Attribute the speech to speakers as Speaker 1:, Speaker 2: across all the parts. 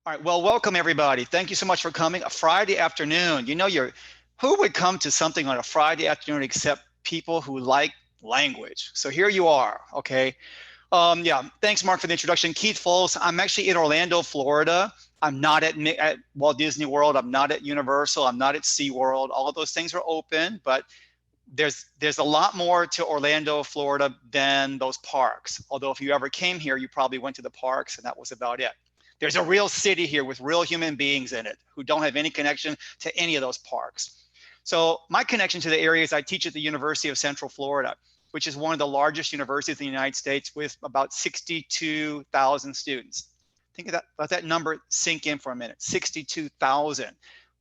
Speaker 1: All right, well, welcome everybody. Thank you so much for coming. A Friday afternoon. Who would come to something on a Friday afternoon except people who like language? So here you are, okay? Yeah, thanks, Mark, for the introduction. Keith Folse. I'm actually in Orlando, Florida. I'm not at Walt Disney World. I'm not at Universal. I'm not at SeaWorld. All of those things are open, but there's a lot more to Orlando, Florida than those parks. Although if you ever came here, you probably went to the parks and that was about it. There's a real city here with real human beings in it who don't have any connection to any of those parks. So my connection to the area is I teach at the University of Central Florida, which is one of the largest universities in the United States with about 62,000 students. Think of that, let that number sink in for a minute, 62,000.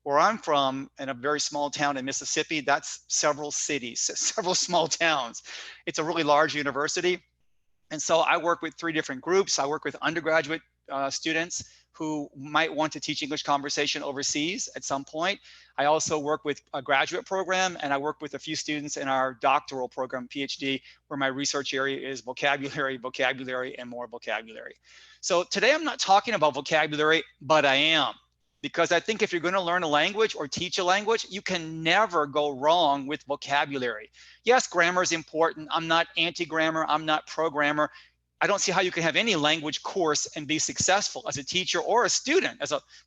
Speaker 1: Where I'm from, in a very small town in Mississippi, that's several cities, several small towns. It's a really large university. And so I work with three different groups. I work with undergraduate students who might want to teach English conversation overseas at some point. I also work with a graduate program, and I work with a few students in our doctoral program, PhD, where my research area is vocabulary, vocabulary, and more vocabulary. So today I'm not talking about vocabulary, but I am. Because I think if you're going to learn a language or teach a language, you can never go wrong with vocabulary. Yes, grammar is important. I'm not anti-grammar. I'm not pro-grammar. I don't see how you can have any language course and be successful as a teacher or a student.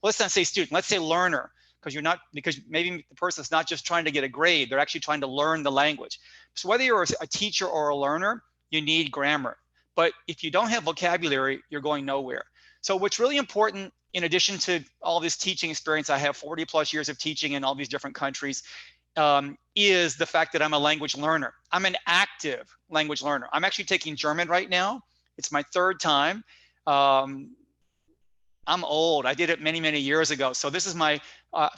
Speaker 1: Let's not say student, let's say learner, because maybe the person's not just trying to get a grade, they're actually trying to learn the language. So whether you're a teacher or a learner, you need grammar. But if you don't have vocabulary, you're going nowhere. So what's really important, in addition to all this teaching experience, I have 40 plus years of teaching in all these different countries, is the fact that I'm a language learner. I'm an active language learner. I'm actually taking German right now. It's my third time. I'm old. I did it many, many years ago. So this is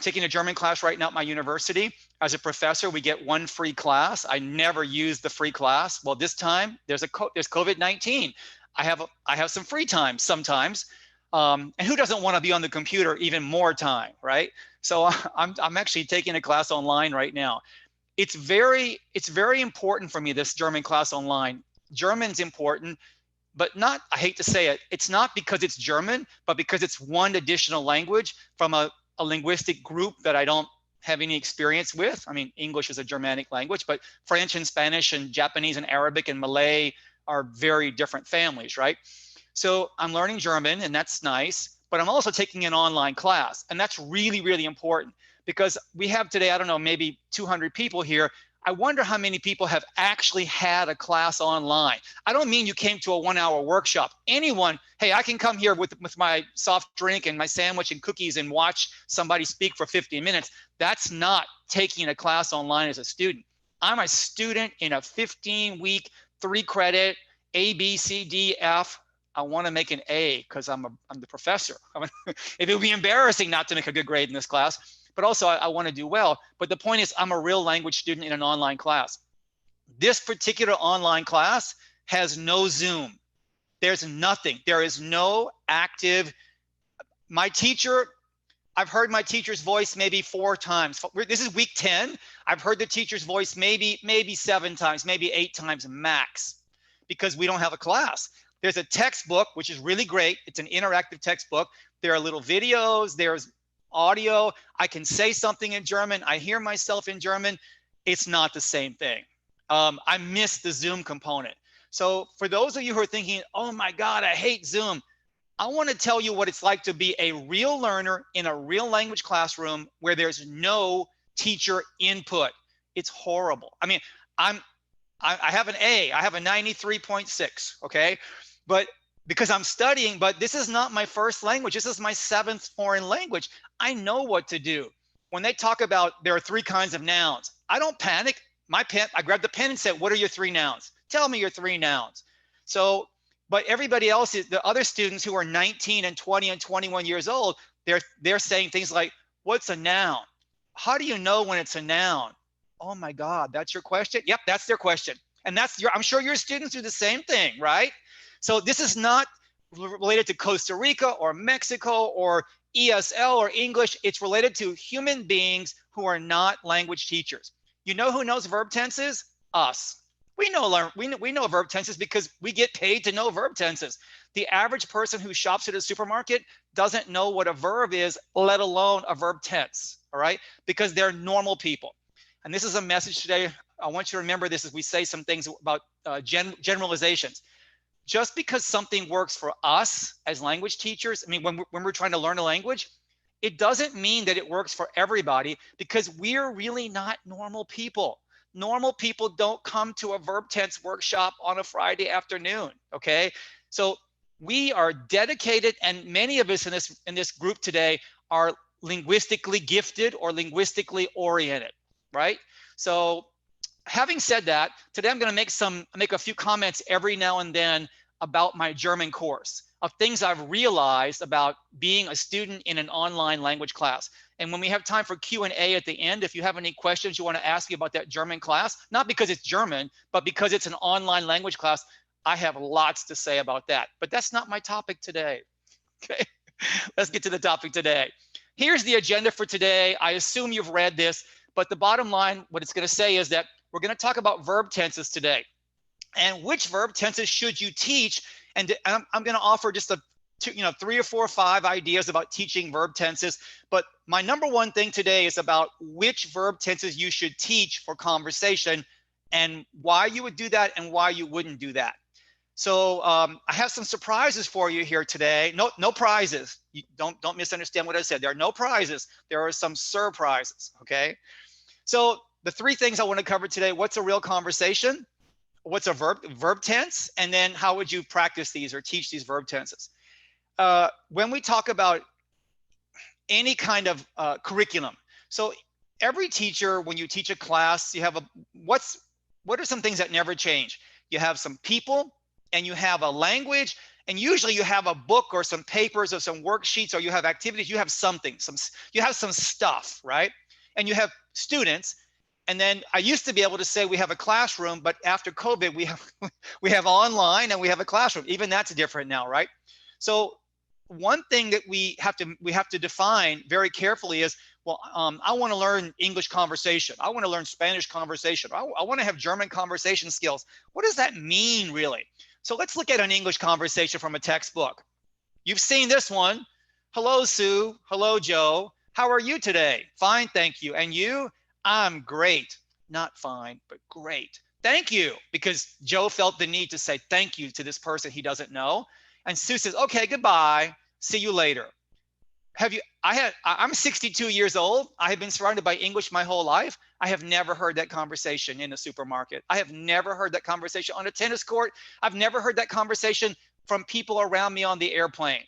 Speaker 1: taking a German class right now at my university. As a professor, we get one free class. I never use the free class. Well, this time there's COVID-19. I have some free time sometimes. And who doesn't want to be on the computer even more time, right? So I'm actually taking a class online right now. It's very important for me, this German class online. German's important, but not, I hate to say it, it's not because it's German, but because it's one additional language from a linguistic group that I don't have any experience with. I mean, English is a Germanic language, but French and Spanish and Japanese and Arabic and Malay are very different families, right? So I'm learning German, and that's nice, but I'm also taking an online class, and that's really, really important because we have today, I don't know, maybe 200 people here. I wonder how many people have actually had a class online. I don't mean you came to a 1-hour workshop. Anyone, hey, I can come here with my soft drink and my sandwich and cookies and watch somebody speak for 50 minutes. That's not taking a class online as a student. I'm a student in a 15-week, 3-credit, A, B, C, D, F. I want to make an A because I'm the professor. It would be embarrassing not to make a good grade in this class. But also I want to do well. But the point is, I'm a real language student in an online class. This particular online class has no Zoom. There's nothing. There is no active. My teacher, I've heard my teacher's voice maybe 4 times. This is week 10. I've heard the teacher's voice maybe 7 times, maybe 8 times max, because we don't have a class. There's a textbook, which is really great. It's an interactive textbook. There are little videos. There's audio. I can say something in German. I hear myself in German. It's not the same thing. I miss the Zoom component. So for those of you who are thinking, oh my God, I hate Zoom, I want to tell you what it's like to be a real learner in a real language classroom where there's no teacher input. It's horrible. I mean, I have an A. I have a 93.6, okay? But because I'm studying, but this is not my first language. This is my 7th foreign language. I know what to do. When they talk about there are 3 kinds of nouns, I don't panic. I grabbed the pen and said, what are your 3 nouns? Tell me your 3 nouns. So, but everybody else, the other students who are 19 and 20 and 21 years old, they're saying things like, what's a noun? How do you know when it's a noun? Oh my God, that's your question? Yep, that's their question. And I'm sure your students do the same thing, right? So this is not related to Costa Rica or Mexico or ESL or English. It's related to human beings who are not language teachers. You know who knows verb tenses? Us. We know verb tenses because we get paid to know verb tenses. The average person who shops at a supermarket doesn't know what a verb is, let alone a verb tense, all right? Because they're normal people. And this is a message today. I want you to remember this as we say some things about generalizations. Just because something works for us as language teachers, I mean, when we're trying to learn a language, it doesn't mean that it works for everybody, because we're really not normal people. Normal people don't come to a verb tense workshop on a Friday afternoon, okay? So we are dedicated, and many of us in this group today are linguistically gifted or linguistically oriented, right? So having said that, today I'm going to make a few comments every now and then about my German course, of things I've realized about being a student in an online language class. And when we have time for Q&A at the end, if you have any questions you want to ask me about that German class, not because it's German, but because it's an online language class, I have lots to say about that. But that's not my topic today. Okay, let's get to the topic today. Here's the agenda for today. I assume you've read this, but the bottom line, what it's going to say is that we're going to talk about verb tenses today. And which verb tenses should you teach? And I'm going to offer just 3 or 4 or 5 ideas about teaching verb tenses. But my number one thing today is about which verb tenses you should teach for conversation, and why you would do that and why you wouldn't do that. So I have some surprises for you here today. No prizes. You don't misunderstand what I said. There are no prizes. There are some surprises. Okay. So the 3 things I want to cover today: what's a real conversation, what's a verb tense, and then how would you practice these or teach these verb tenses. When we talk about any kind of curriculum, so every teacher, when you teach a class, you have what are some things that never change? You have some people, and you have a language, and usually you have a book or some papers or some worksheets, or you have activities. You have something, you have some stuff, right? And you have students. And then I used to be able to say we have a classroom, but after COVID, we have online and we have a classroom. Even that's different now, right? So one thing that we have to define very carefully is, well, I want to learn English conversation. I want to learn Spanish conversation. I want to have German conversation skills. What does that mean, really? So let's look at an English conversation from a textbook. You've seen this one. Hello, Sue. Hello, Joe. How are you today? Fine, thank you. And you? I'm great. Not fine, but great. Thank you. Because Joe felt the need to say thank you to this person he doesn't know. And Sue says, okay, goodbye. See you later. I'm 62 years old. I have been surrounded by English my whole life. I have never heard that conversation in a supermarket. I have never heard that conversation on a tennis court. I've never heard that conversation from people around me on the airplane.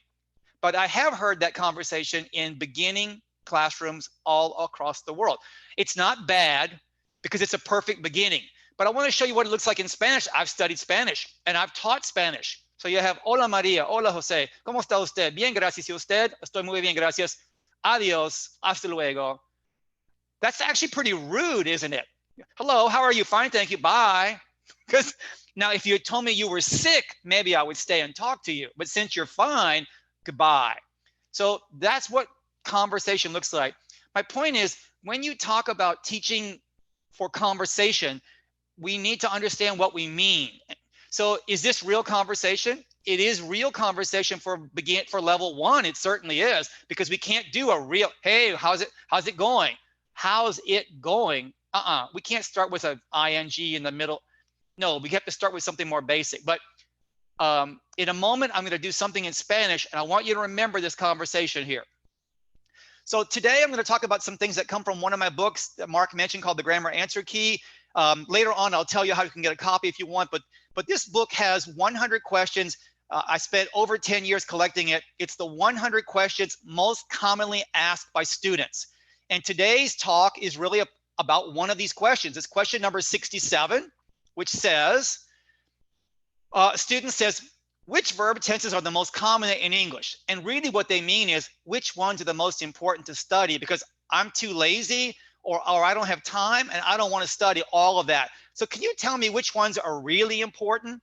Speaker 1: But I have heard that conversation in beginning classrooms all across the world. It's not bad because it's a perfect beginning. But I want to show you what it looks like in Spanish. I've studied Spanish and I've taught Spanish. So you have, hola María, hola José, ¿cómo está usted? Bien, gracias. ¿Y usted? Estoy muy bien, gracias. Adiós, hasta luego. That's actually pretty rude, isn't it? Hello, how are you? Fine, thank you, bye. Because now if you had told me you were sick, maybe I would stay and talk to you. But since you're fine, goodbye. So that's what conversation looks like. My point is, when you talk about teaching for conversation, we need to understand what we mean. So is this real conversation? It is real conversation for level 1. It certainly is, because we can't do a real, hey, how's it going? How's it going? We can't start with an ing in the middle. No, we have to start with something more basic. But in a moment, I'm going to do something in Spanish, and I want you to remember this conversation here. So today I'm going to talk about some things that come from one of my books that Mark mentioned called The Grammar Answer Key. Later on, I'll tell you how you can get a copy if you want, but this book has 100 questions. I spent over 10 years collecting it. It's the 100 questions most commonly asked by students. And today's talk is really about one of these questions. It's question number 67, which says, a student says, which verb tenses are the most common in English? And really what they mean is, which ones are the most important to study? Because I'm too lazy, or I don't have time, and I don't want to study all of that. So can you tell me which ones are really important?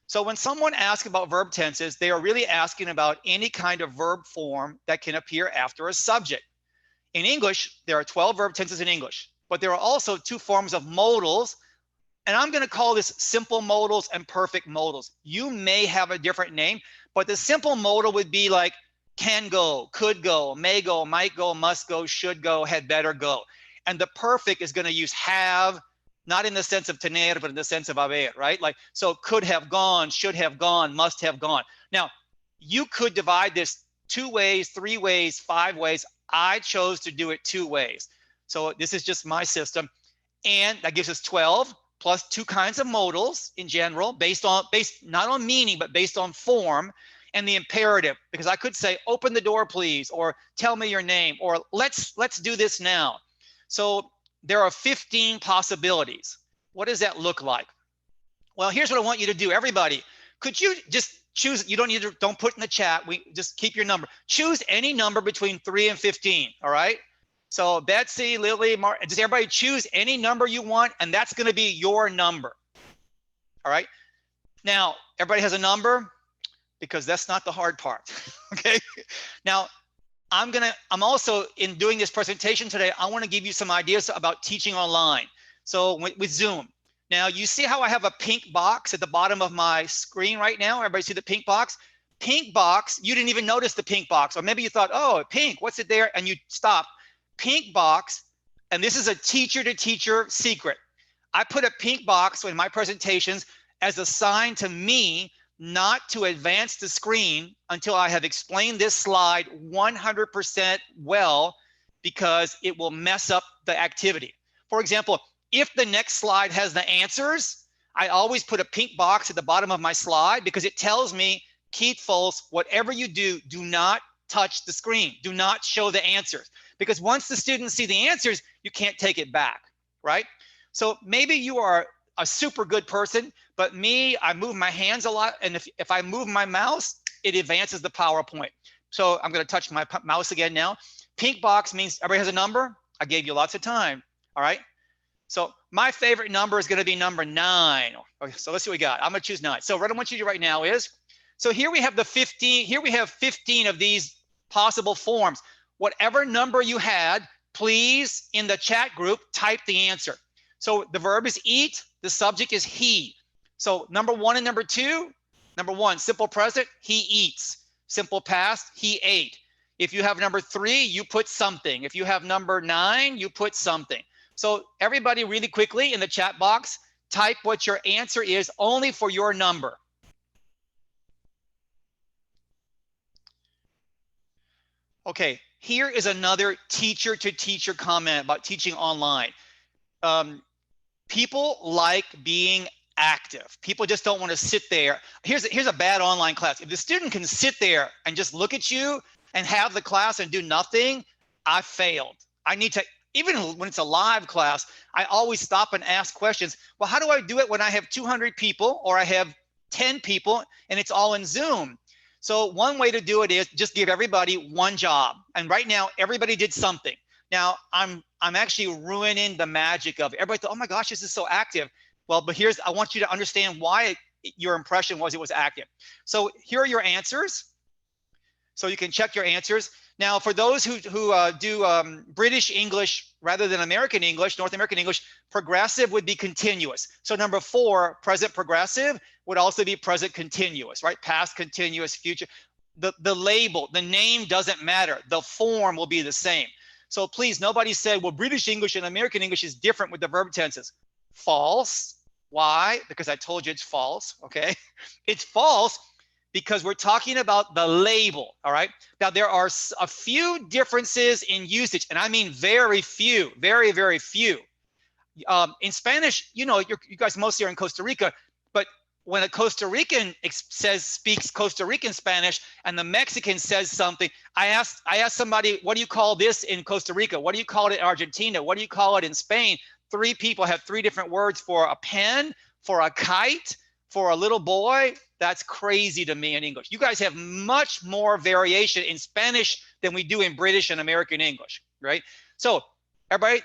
Speaker 1: So when someone asks about verb tenses, they are really asking about any kind of verb form that can appear after a subject. In English, there are 12 verb tenses in English, but there are also 2 forms of modals, And I'm going to call this simple modals and perfect modals. You may have a different name, but the simple modal would be like can go, could go, may go, might go, must go, should go, had better go. And the perfect is going to use have, not in the sense of tener, but in the sense of haber, right? Like, so could have gone, should have gone, must have gone. Now, you could divide this 2 ways, 3 ways, 5 ways. I chose to do it 2 ways. So this is just my system. And that gives us 12 plus 2 kinds of modals in general, based not on meaning, but based on form, and the imperative, because I could say, open the door, please, or tell me your name, or let's do this now. So there are 15 possibilities. What does that look like? Well, here's what I want you to do, everybody. Could you just choose, you don't put in the chat, we just keep your number. Choose any number between 3 and 15, all right? So Betsy, Lily, Mark, does everybody choose any number you want, and that's going to be your number. All right. Now, everybody has a number, because that's not the hard part. Okay. Now, I'm also, in doing this presentation today, I want to give you some ideas about teaching online. So with Zoom. Now, you see how I have a pink box at the bottom of my screen right now? Everybody see the pink box? Pink box, you didn't even notice the pink box. Or maybe you thought, oh, pink, what's it there? And you stopped. Pink box, and this is a teacher-to-teacher secret. I put a pink box in my presentations as a sign to me not to advance the screen until I have explained this slide 100% well, because it will mess up the activity. For example, if the next slide has the answers, I always put a pink box at the bottom of my slide, because it tells me, Keith Folse, whatever you do, do not touch the screen. Do not show the answers. Because once the students see the answers, you can't take it back, right? So maybe you are a super good person, but me, I move my hands a lot. And if I move my mouse, it advances the PowerPoint. So I'm going to touch my mouse again now. Pink box means everybody has a number. I gave you lots of time, all right? So my favorite number is going to be number 9. Okay, so let's see what we got. I'm going to choose 9. So what I want you to do right now is, so here we have the 15, here we have 15 of these possible forms. Whatever number you had, please, in the chat group, type the answer. So the verb is eat, the subject is he. So number 1 and number 2, number 1, simple present, he eats. Simple past, he ate. If you have number 3, you put something. If you have number 9, you put something. So everybody really quickly in the chat box, type what your answer is only for your number. Okay, here is another teacher-to-teacher comment about teaching online. People like being active. People just don't want to sit there. Here's a bad online class. If the student can sit there and just look at you and have the class and do nothing, I failed. I need to, even when it's a live class, I always stop and ask questions. Well, how do I do it when I have 200 people or I have 10 people and it's all in Zoom? So one way to do it is just give everybody one job. And right now, everybody did something. Now, I'm actually ruining the magic of it. Everybody thought, oh my gosh, this is so active. Well, but I want you to understand why your impression was it was active. So here are your answers. So you can check your answers. Now, for those who do British English rather than American English, North American English, progressive would be continuous. So number 4, present progressive, would also be present continuous, right? Past continuous, future. The label, the name doesn't matter. The form will be the same. So please, nobody said, well, British English and American English is different with the verb tenses. False. Why? Because I told you it's false, okay? It's false because we're talking about the label, all right? Now, there are a few differences in usage, and I mean very few, very, very few. In Spanish, you know, you guys mostly are in Costa Rica, but when a Costa Rican speaks Costa Rican Spanish and the Mexican says something, I asked somebody, what do you call this in Costa Rica? What do you call it in Argentina? What do you call it in Spain? 3 people have 3 different words for a pen, for a kite, for a little boy. That's crazy to me in English. You guys have much more variation in Spanish than we do in British and American English, right? So everybody,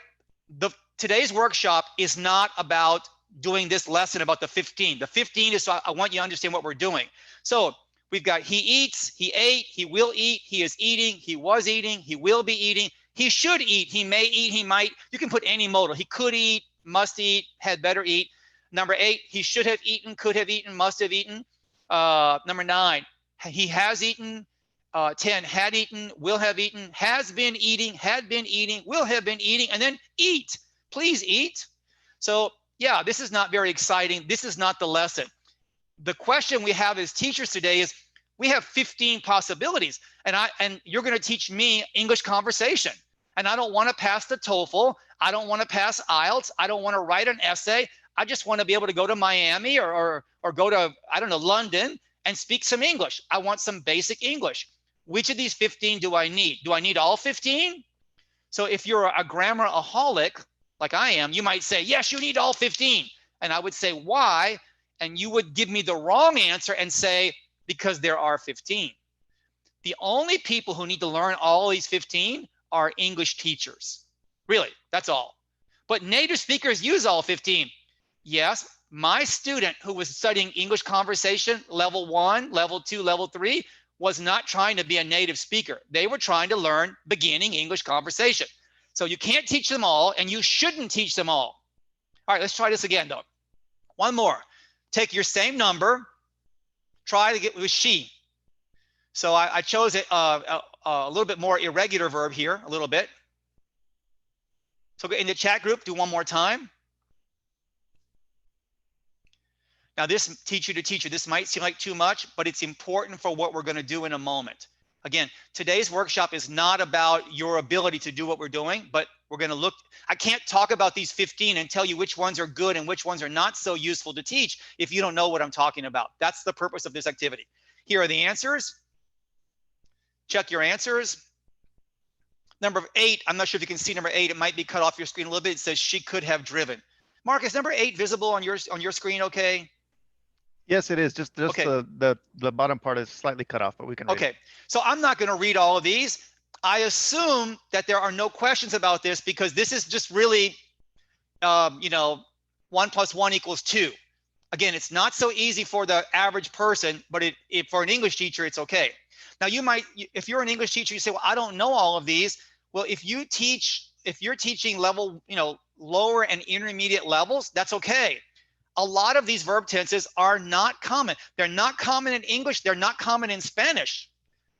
Speaker 1: today's workshop is not about doing this lesson about the 15. The 15 is, so I want you to understand what we're doing. So we've got he eats, he ate, he will eat, he is eating, he was eating, he will be eating, he should eat, he may eat, he might. You can put any modal. He could eat, must eat, had better eat. Number 8, he should have eaten, could have eaten, must have eaten. Number 9, he has eaten. 10, had eaten, will have eaten, has been eating, had been eating, will have been eating, and then eat. Please eat. So yeah, this is not very exciting. This is not the lesson. The question we have as teachers today is, we have 15 possibilities, and you're going to teach me English conversation, and I don't want to pass the TOEFL. I don't want to pass IELTS. I don't want to write an essay. I just want to be able to go to Miami or go to, I don't know, London and speak some English. I want some basic English. Which of these 15 do I need? Do I need all 15? So if you're a grammar-aholic, like I am, you might say, yes, you need all 15. And I would say, why? And you would give me the wrong answer and say, because there are 15. The only people who need to learn all these 15 are English teachers. Really, that's all. But native speakers use all 15. Yes, my student who was studying English conversation, level 1, level 2, level 3, was not trying to be a native speaker. They were trying to learn beginning English conversation. So you can't teach them all, and you shouldn't teach them all. All right, let's try this again though. One more. Take your same number, try to get with she. So I chose a little bit more irregular verb here, a little bit. So in the chat group, do one more time. Now this teacher to teacher, this might seem like too much, but it's important for what we're going to do in a moment. Again, today's workshop is not about your ability to do what we're doing, but we're going to look, I can't talk about these 15 and tell you which ones are good and which ones are not so useful to teach if you don't know what I'm talking about. That's the purpose of this activity. Here are the answers. Check your answers. Number 8, I'm not sure if you can see number 8. It might be cut off your screen a little bit. It says she could have driven. Mark, is number 8 visible on your screen okay?
Speaker 2: Yes, it is. Just
Speaker 1: okay.
Speaker 2: The bottom part is slightly cut off, but we can read it.
Speaker 1: So I'm not going to read all of these. I assume that there are no questions about this because this is just really, 1 + 1 = 2. Again, it's not so easy for the average person, but for an English teacher, it's okay. Now you might, if you're an English teacher, you say, well, I don't know all of these. Well, if you're teaching level, lower and intermediate levels, that's okay. A lot of these verb tenses are not common. They're not common in English. They're not common in Spanish.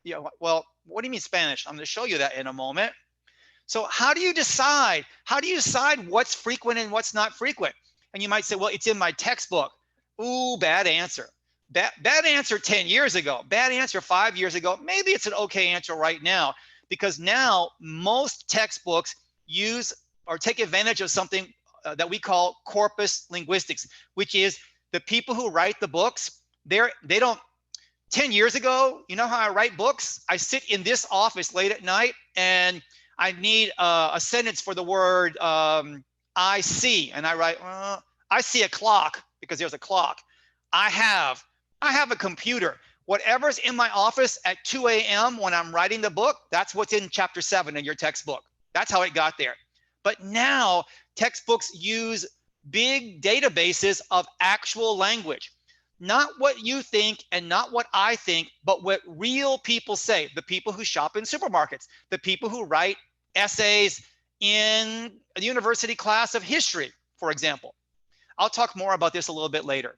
Speaker 1: Yeah, well, what do you mean Spanish? I'm going to show you that in a moment. So how do you decide? How do you decide what's frequent and what's not frequent? And you might say, well, it's in my textbook. Ooh, bad answer. Bad answer 10 years ago. Bad answer 5 years ago. Maybe it's an okay answer right now, because now most textbooks use or take advantage of something that we call corpus linguistics, which is the people who write the books. They don't. 10 years ago, you know how I write books? I sit in this office late at night and I need a sentence for the word I see, and I write I see a clock because there's a clock. I have a computer. Whatever's in my office at 2 a.m. when I'm writing the book, that's what's in chapter 7 in your textbook. That's how it got there. But now textbooks use big databases of actual language. Not what you think and not what I think, but what real people say. The people who shop in supermarkets, the people who write essays in a university class of history, for example. I'll talk more about this a little bit later.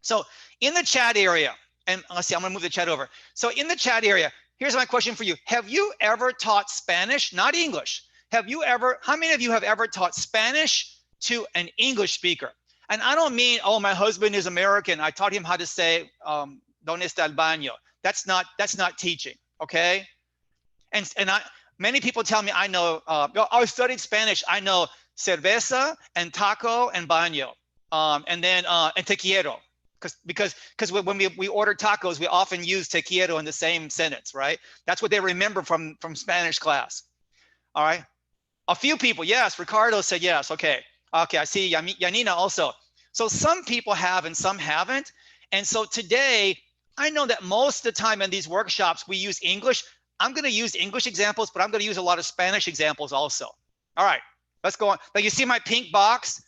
Speaker 1: So in the chat area, and let's see, I'm gonna move the chat over. So in the chat area, here's my question for you. Have you ever taught Spanish, not English? How many of you have ever taught Spanish to an English speaker? And I don't mean, oh, my husband is American, I taught him how to say, ¿Dónde está el baño? That's not teaching, okay? And many people tell me, I know, I studied Spanish, I know cerveza and taco and baño, and then and te quiero. Because when we order tacos, we often use te quiero in the same sentence, right? That's what they remember from Spanish class. All right. A few people, yes. Ricardo said yes. Okay. Okay. I see Yanina also. So some people have and some haven't. And so today, I know that most of the time in these workshops, we use English. I'm going to use English examples, but I'm going to use a lot of Spanish examples also. All right. Let's go on. Now you see my pink box?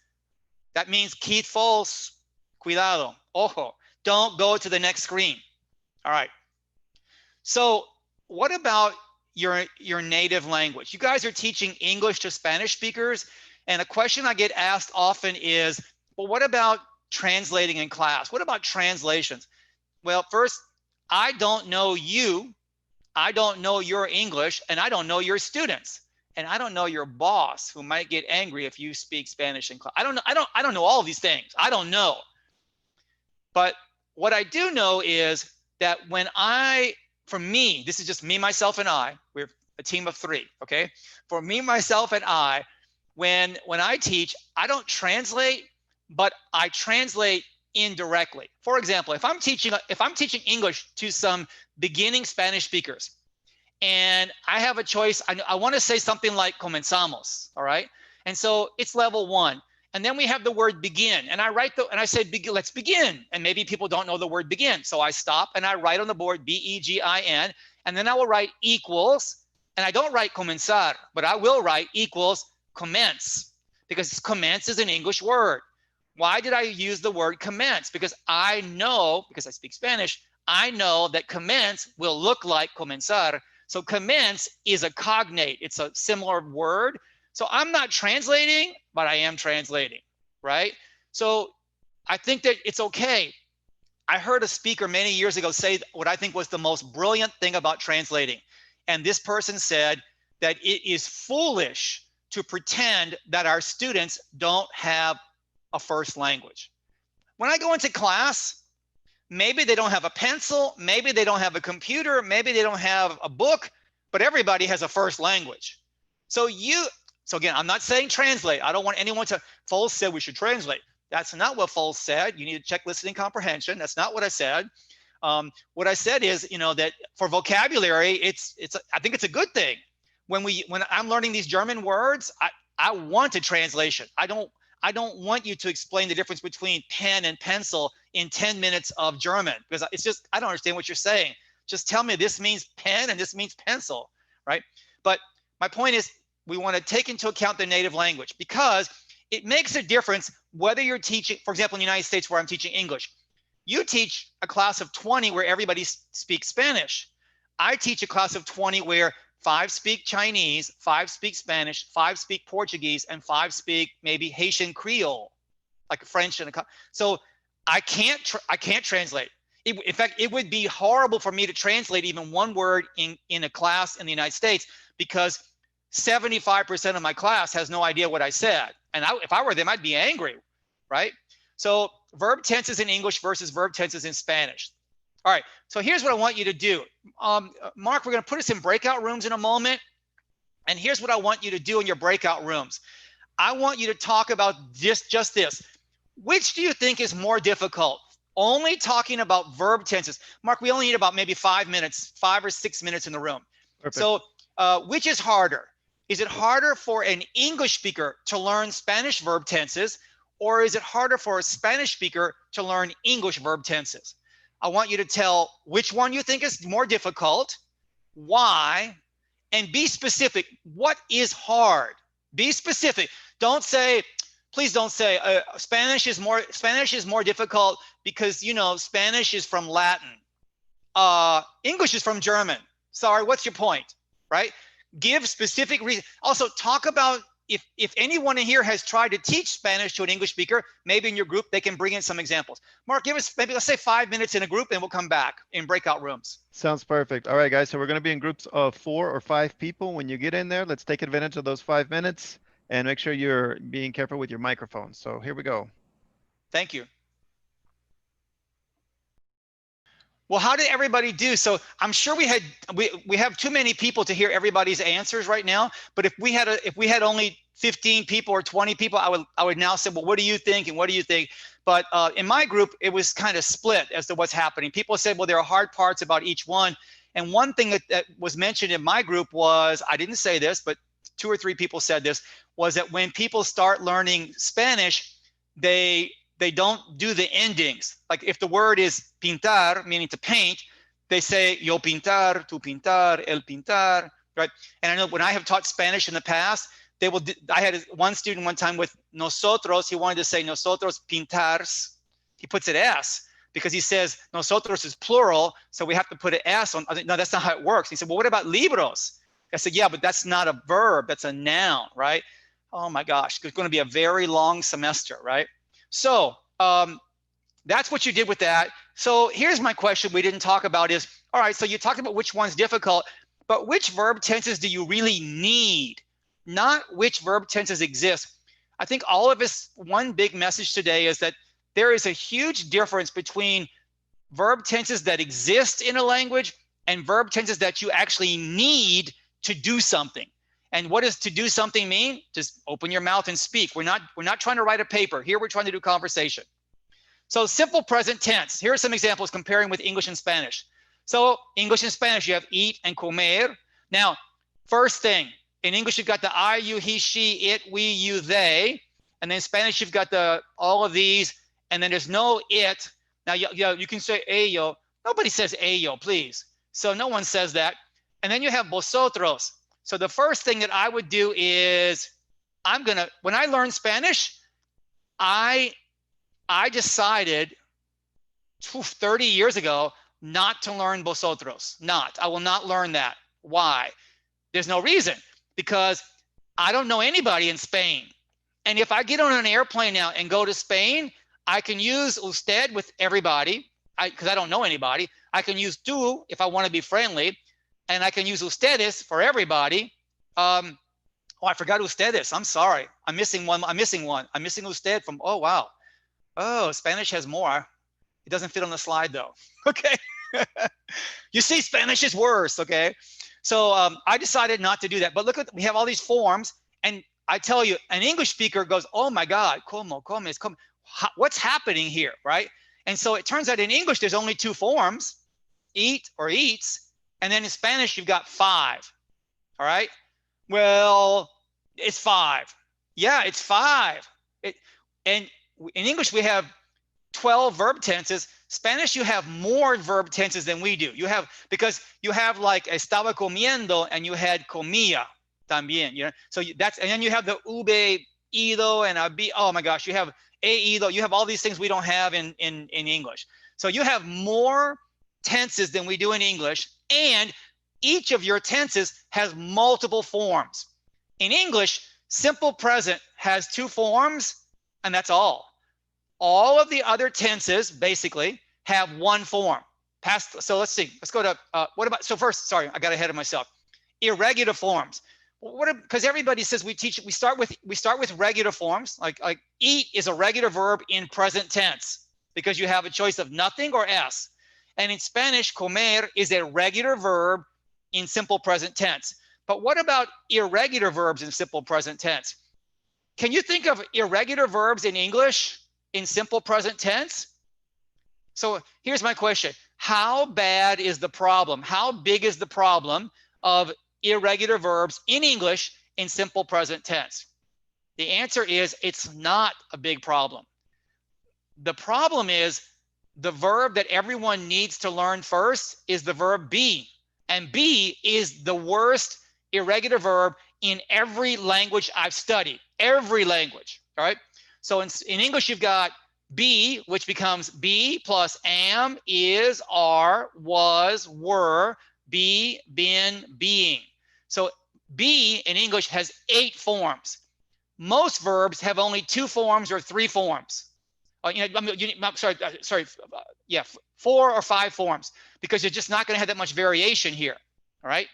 Speaker 1: That means Keith Folse. Cuidado. Ojo. Don't go to the next screen. All right. So what about your native language? You guys are teaching English to Spanish speakers, and a question I get asked often is, but what about translating in class? What about translations? Well, first, I don't know you. I don't know your English, and I don't know your students. And I don't know your boss, who might get angry if you speak Spanish in class. I don't know. I don't know all of these things. I don't know. But what I do know is that for me, this is just me, myself, and I. We're a team of 3, okay? For me, myself, and I, when I teach, I don't translate, but I translate indirectly. For example, if I'm teaching English to some beginning Spanish speakers, and I have a choice, I want to say something like comenzamos, all right? And so it's level 1. And then we have the word begin, and I say, let's begin. And maybe people don't know the word begin. So I stop and I write on the board, B-E-G-I-N, and then I will write equals, and I don't write comenzar, but I will write equals commence, because commence is an English word. Why did I use the word commence? Because I know, because I speak Spanish, I know that commence will look like comenzar. So commence is a cognate. It's a similar word. So I'm not translating, but I am translating, right? So I think that it's okay. I heard a speaker many years ago say what I think was the most brilliant thing about translating. And this person said that it is foolish to pretend that our students don't have a first language. When I go into class, maybe they don't have a pencil, maybe they don't have a computer, maybe they don't have a book, but everybody has a first language. So again, I'm not saying translate. I don't want anyone to, Folse said we should translate. That's not what Folse said. You need to check listening comprehension. That's not what I said. What I said is, that for vocabulary, I think it's a good thing. When I'm learning these German words, I want a translation. I don't want you to explain the difference between pen and pencil in 10 minutes of German, because it's just, I don't understand what you're saying. Just tell me this means pen and this means pencil, right? But my point is, we want to take into account the native language, because it makes a difference whether you're teaching, for example, in the United States where I'm teaching English. You teach a class of 20 where everybody speaks Spanish. I teach a class of 20 where 5 speak Chinese, 5 speak Spanish, 5 speak Portuguese, and 5 speak maybe Haitian Creole, like French. So I can't translate. In fact, it would be horrible for me to translate even one word in a class in the United States, because 75% of my class has no idea what I said. And if I were them, I'd be angry, right? So verb tenses in English versus verb tenses in Spanish. All right, so here's what I want you to do. Mark, we're going to put us in breakout rooms in a moment. And here's what I want you to do in your breakout rooms. I want you to talk about just this. Which do you think is more difficult? Only talking about verb tenses. Mark, we only need about maybe 5 minutes, 5 or 6 minutes in the room. Perfect. So which is harder? Is it harder for an English speaker to learn Spanish verb tenses, or is it harder for a Spanish speaker to learn English verb tenses? I want you to tell which one you think is more difficult, why, and be specific. What is hard? Be specific. Please don't say Spanish is more difficult because Spanish is from Latin. English is from German. Sorry, what's your point, right? Give specific reasons. Also, talk about if anyone in here has tried to teach Spanish to an English speaker, maybe in your group, they can bring in some examples. Mark, give us maybe, let's say 5 minutes in a group, and we'll come back in breakout rooms.
Speaker 2: Sounds perfect. All right, guys. So we're going to be in groups of 4 or 5 people. When you get in there, let's take advantage of those 5 minutes and make sure you're being careful with your microphone. So here we go.
Speaker 1: Thank you. Well, how did everybody do? So I'm sure we have too many people to hear everybody's answers right now. But if we had only 15 people or 20 people, I would now say, well, what do you think? And what do you think? But in my group, it was kind of split as to what's happening. People said, well, there are hard parts about each one. And one thing that was mentioned in my group was, I didn't say this, but 2 or 3 people said this, was that when people start learning Spanish, they don't do the endings. Like if the word is pintar, meaning to paint, they say yo pintar, tu pintar, el pintar, right? And I know when I have taught Spanish in the past, I had one student one time with nosotros, he wanted to say nosotros pintars. He puts it S because he says nosotros is plural, so we have to put an S on. No, that's not how it works. He said, well, what about libros? I said, yeah, but that's not a verb, that's a noun, right? Oh my gosh, it's going to be a very long semester, right? So that's what you did with that. So here's my question we didn't talk about is, all right, so you talked about which one's difficult, but which verb tenses do you really need? Not which verb tenses exist. I think all of us, one big message today is that there is a huge difference between verb tenses that exist in a language and verb tenses that you actually need to do something. And what does to do something mean? Just open your mouth and speak. We're not trying to write a paper. Here we're trying to do conversation. So simple present tense. Here are some examples comparing with English and Spanish. So English and Spanish, you have eat and comer. Now, first thing, in English, you've got the I, you, he, she, it, we, you, they. And then in Spanish, you've got all of these, and then there's no it. Now, you can say ello. Nobody says ello, please. So no one says that. And then you have vosotros. So the first thing that I would do is when I learned Spanish, I decided 30 years ago not to learn vosotros. I will not learn that. Why? There's no reason, because I don't know anybody in Spain. And if I get on an airplane now and go to Spain, I can use usted with everybody because I don't know anybody. I can use tú if I want to be friendly, and I can use ustedes for everybody. Oh, I forgot ustedes. I'm sorry. I'm missing one. I'm missing usted from, oh, wow. Oh, Spanish has more. It doesn't fit on the slide though. Okay. You see, Spanish is worse. Okay. So I decided not to do that. But look, we have all these forms, and I tell you, an English speaker goes, oh my God, como, comes, como. What's happening here, right? And so it turns out in English, there's only 2 forms, eat or eats. And then in Spanish, you've got 5. All right. Well, it's 5. Yeah, it's 5. And in English, we have 12 verb tenses. Spanish, you have more verb tenses than we do. Because you have like estaba comiendo and you had comía también. You know, so that's, and then you have the ube ido and abi. Oh my gosh, you have e ido. You have all these things we don't have in English. So you have more tenses than we do in English, and each of your tenses has multiple forms. In English, simple present has 2 forms, and that's all. All of the other tenses basically have 1 form. Past. So let's see. Let's go to what about? So first, sorry, I got ahead of myself. Irregular forms. Because everybody says we start with regular forms. Like eat is a regular verb in present tense because you have a choice of nothing or s. And in Spanish, comer is a regular verb in simple present tense. But what about irregular verbs in simple present tense? Can you think of irregular verbs in English in simple present tense? So here's my question. How bad is the problem? How big is the problem of irregular verbs in English in simple present tense? The answer is it's not a big problem. The problem is the verb that everyone needs to learn first is the verb be. And be is the worst irregular verb in every language I've studied, every language, all right? So in English, you've got be, which becomes be plus am, is, are, was, were, be, been, being. So be in English has 8 forms. Most verbs have only 2 forms or 3 forms. Yeah, 4 or 5 forms, because you're just not going to have that much variation here. All right.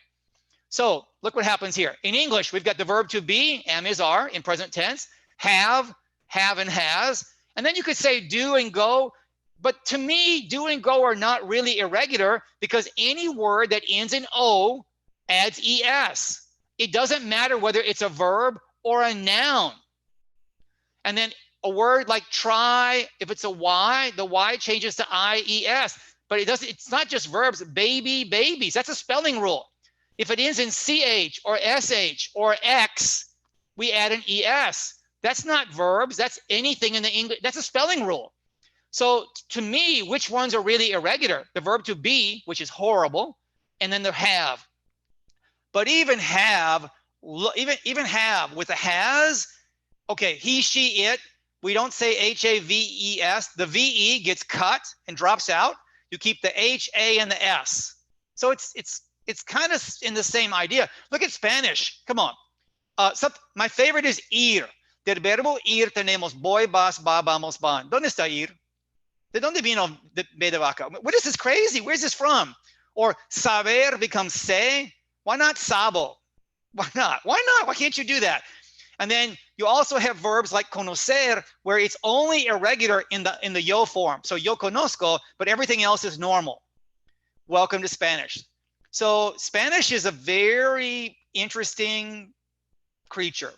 Speaker 1: So look what happens here. In English, we've got the verb to be, am, is, are in present tense, have, and has. And then you could say do and go. But to me, do and go are not really irregular because any word that ends in O adds ES. It doesn't matter whether it's a verb or a noun. And then a word like try, if it's a Y, the Y changes to IES. But it's not just verbs, baby, babies. That's a spelling rule. If it ends in CH or SH or X, we add an ES. That's not verbs. That's anything in the English. That's a spelling rule. So to me, which ones are really irregular? The verb to be, which is horrible, and then the have. But even have with a has, okay, he, she, it, we don't say H-A-V-E-S. The V-E gets cut and drops out. You keep the H, A, and the S. So it's kind of in the same idea. Look at Spanish. Come on. My favorite is ir. Del verbo ir tenemos voy, vas, va, vamos, van. ¿Dónde está ir? ¿De dónde vino B de vaca? What is this crazy? Where's this from? Or saber becomes sé. Why not sabo? Why not? Why not? Why can't you do that? And then you also have verbs like conocer, where it's only irregular in the yo form. So yo conozco, but everything else is normal. Welcome to Spanish. So Spanish is a very interesting creature.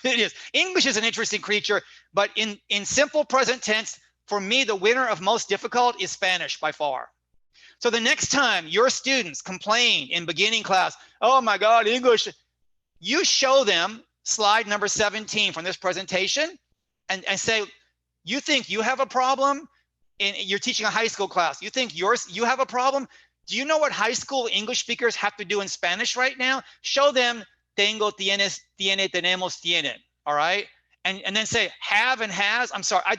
Speaker 1: It is. English is an interesting creature, but in simple present tense, for me, the winner of most difficult is Spanish by far. So the next time your students complain in beginning class, oh my God, English, you show them slide number 17 from this presentation and say, you think you have a problem? You're teaching a high school class. You think you have a problem? Do you know what high school English speakers have to do in Spanish right now? Show them tengo, tienes, tiene, tenemos, tienen, all right? And then say have and has. I'm sorry, I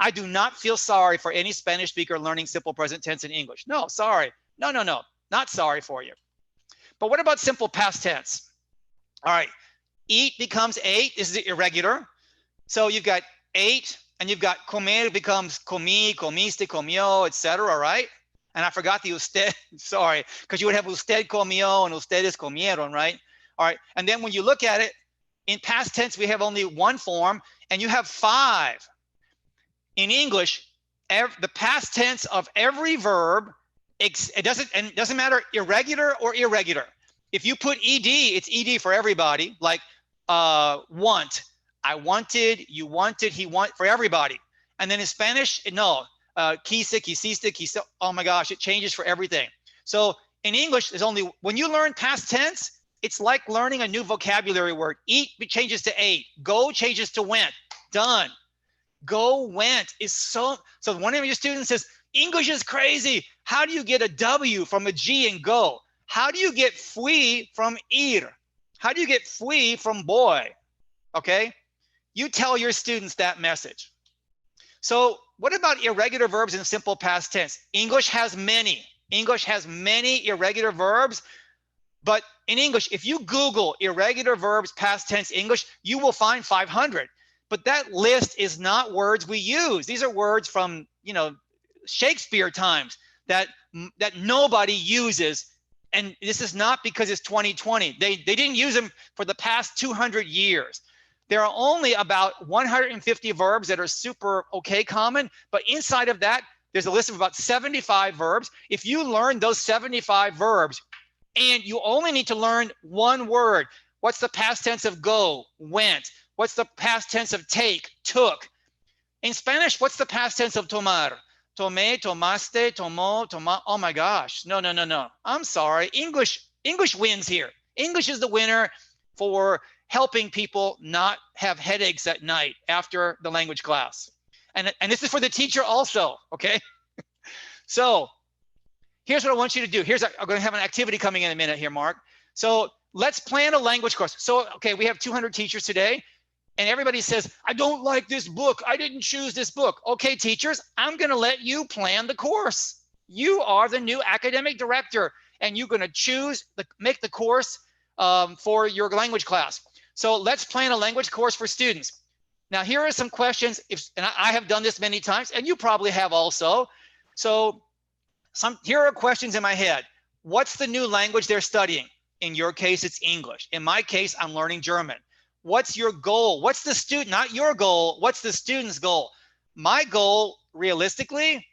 Speaker 1: do not feel sorry for any Spanish speaker learning simple present tense in English. No, sorry. No, not sorry for you. But what about simple past tense? All right, eat becomes ate. This is irregular. So you've got ate, and you've got comer becomes comí, comiste, comió, etc. Right? And I forgot the usted. Sorry, because you would have usted comió and ustedes comieron, right? All right, and then when you look at it, in past tense, we have only one form, and you have 5. In English, the past tense of every verb, it doesn't matter irregular or irregular. If you put ed, it's ed for everybody, like want. I wanted, you wanted, he want, for everybody. And then in Spanish, no, quise, quisiste, quiso. Oh my gosh, it changes for everything. So in English, there's only, when you learn past tense, it's like learning a new vocabulary word. Eat changes to ate. Go changes to went. Done. Go, went is so one of your students says, English is crazy. How do you get a W from a G and go? How do you get fui from ir? How do you get fui from boy? Okay. You tell your students that message. So what about irregular verbs in simple past tense? English has many. English has many irregular verbs. But in English, if you Google irregular verbs past tense English, you will find 500. But that list is not words we use. These are words from, Shakespeare times that nobody uses. And this is not because it's 2020. They didn't use them for the past 200 years. There are only about 150 verbs that are super okay common, but inside of that, there's a list of about 75 verbs. If you learn those 75 verbs, and you only need to learn one word. What's the past tense of go? Went. What's the past tense of take? Took. In Spanish, what's the past tense of tomar? Tomé, tomaste, tomó, toma. Oh my gosh. No. I'm sorry. English wins here. English is the winner for helping people not have headaches at night after the language class. And this is for the teacher also, okay? So here's what I want you to do. I'm going to have an activity coming in a minute here, Mark. So let's plan a language course. So, okay, we have 200 teachers today, and everybody says, I don't like this book. I didn't choose this book. Okay, teachers, I'm going to let you plan the course. You are the new academic director, and you're going to make the course for your language class. So let's plan a language course for students. Now, here are some questions, and I have done this many times, and you probably have also. So here are questions in my head. What's the new language they're studying? In your case, it's English. In my case, I'm learning German. What's your goal? What's the student, not your goal, what's the student's goal? My goal, realistically,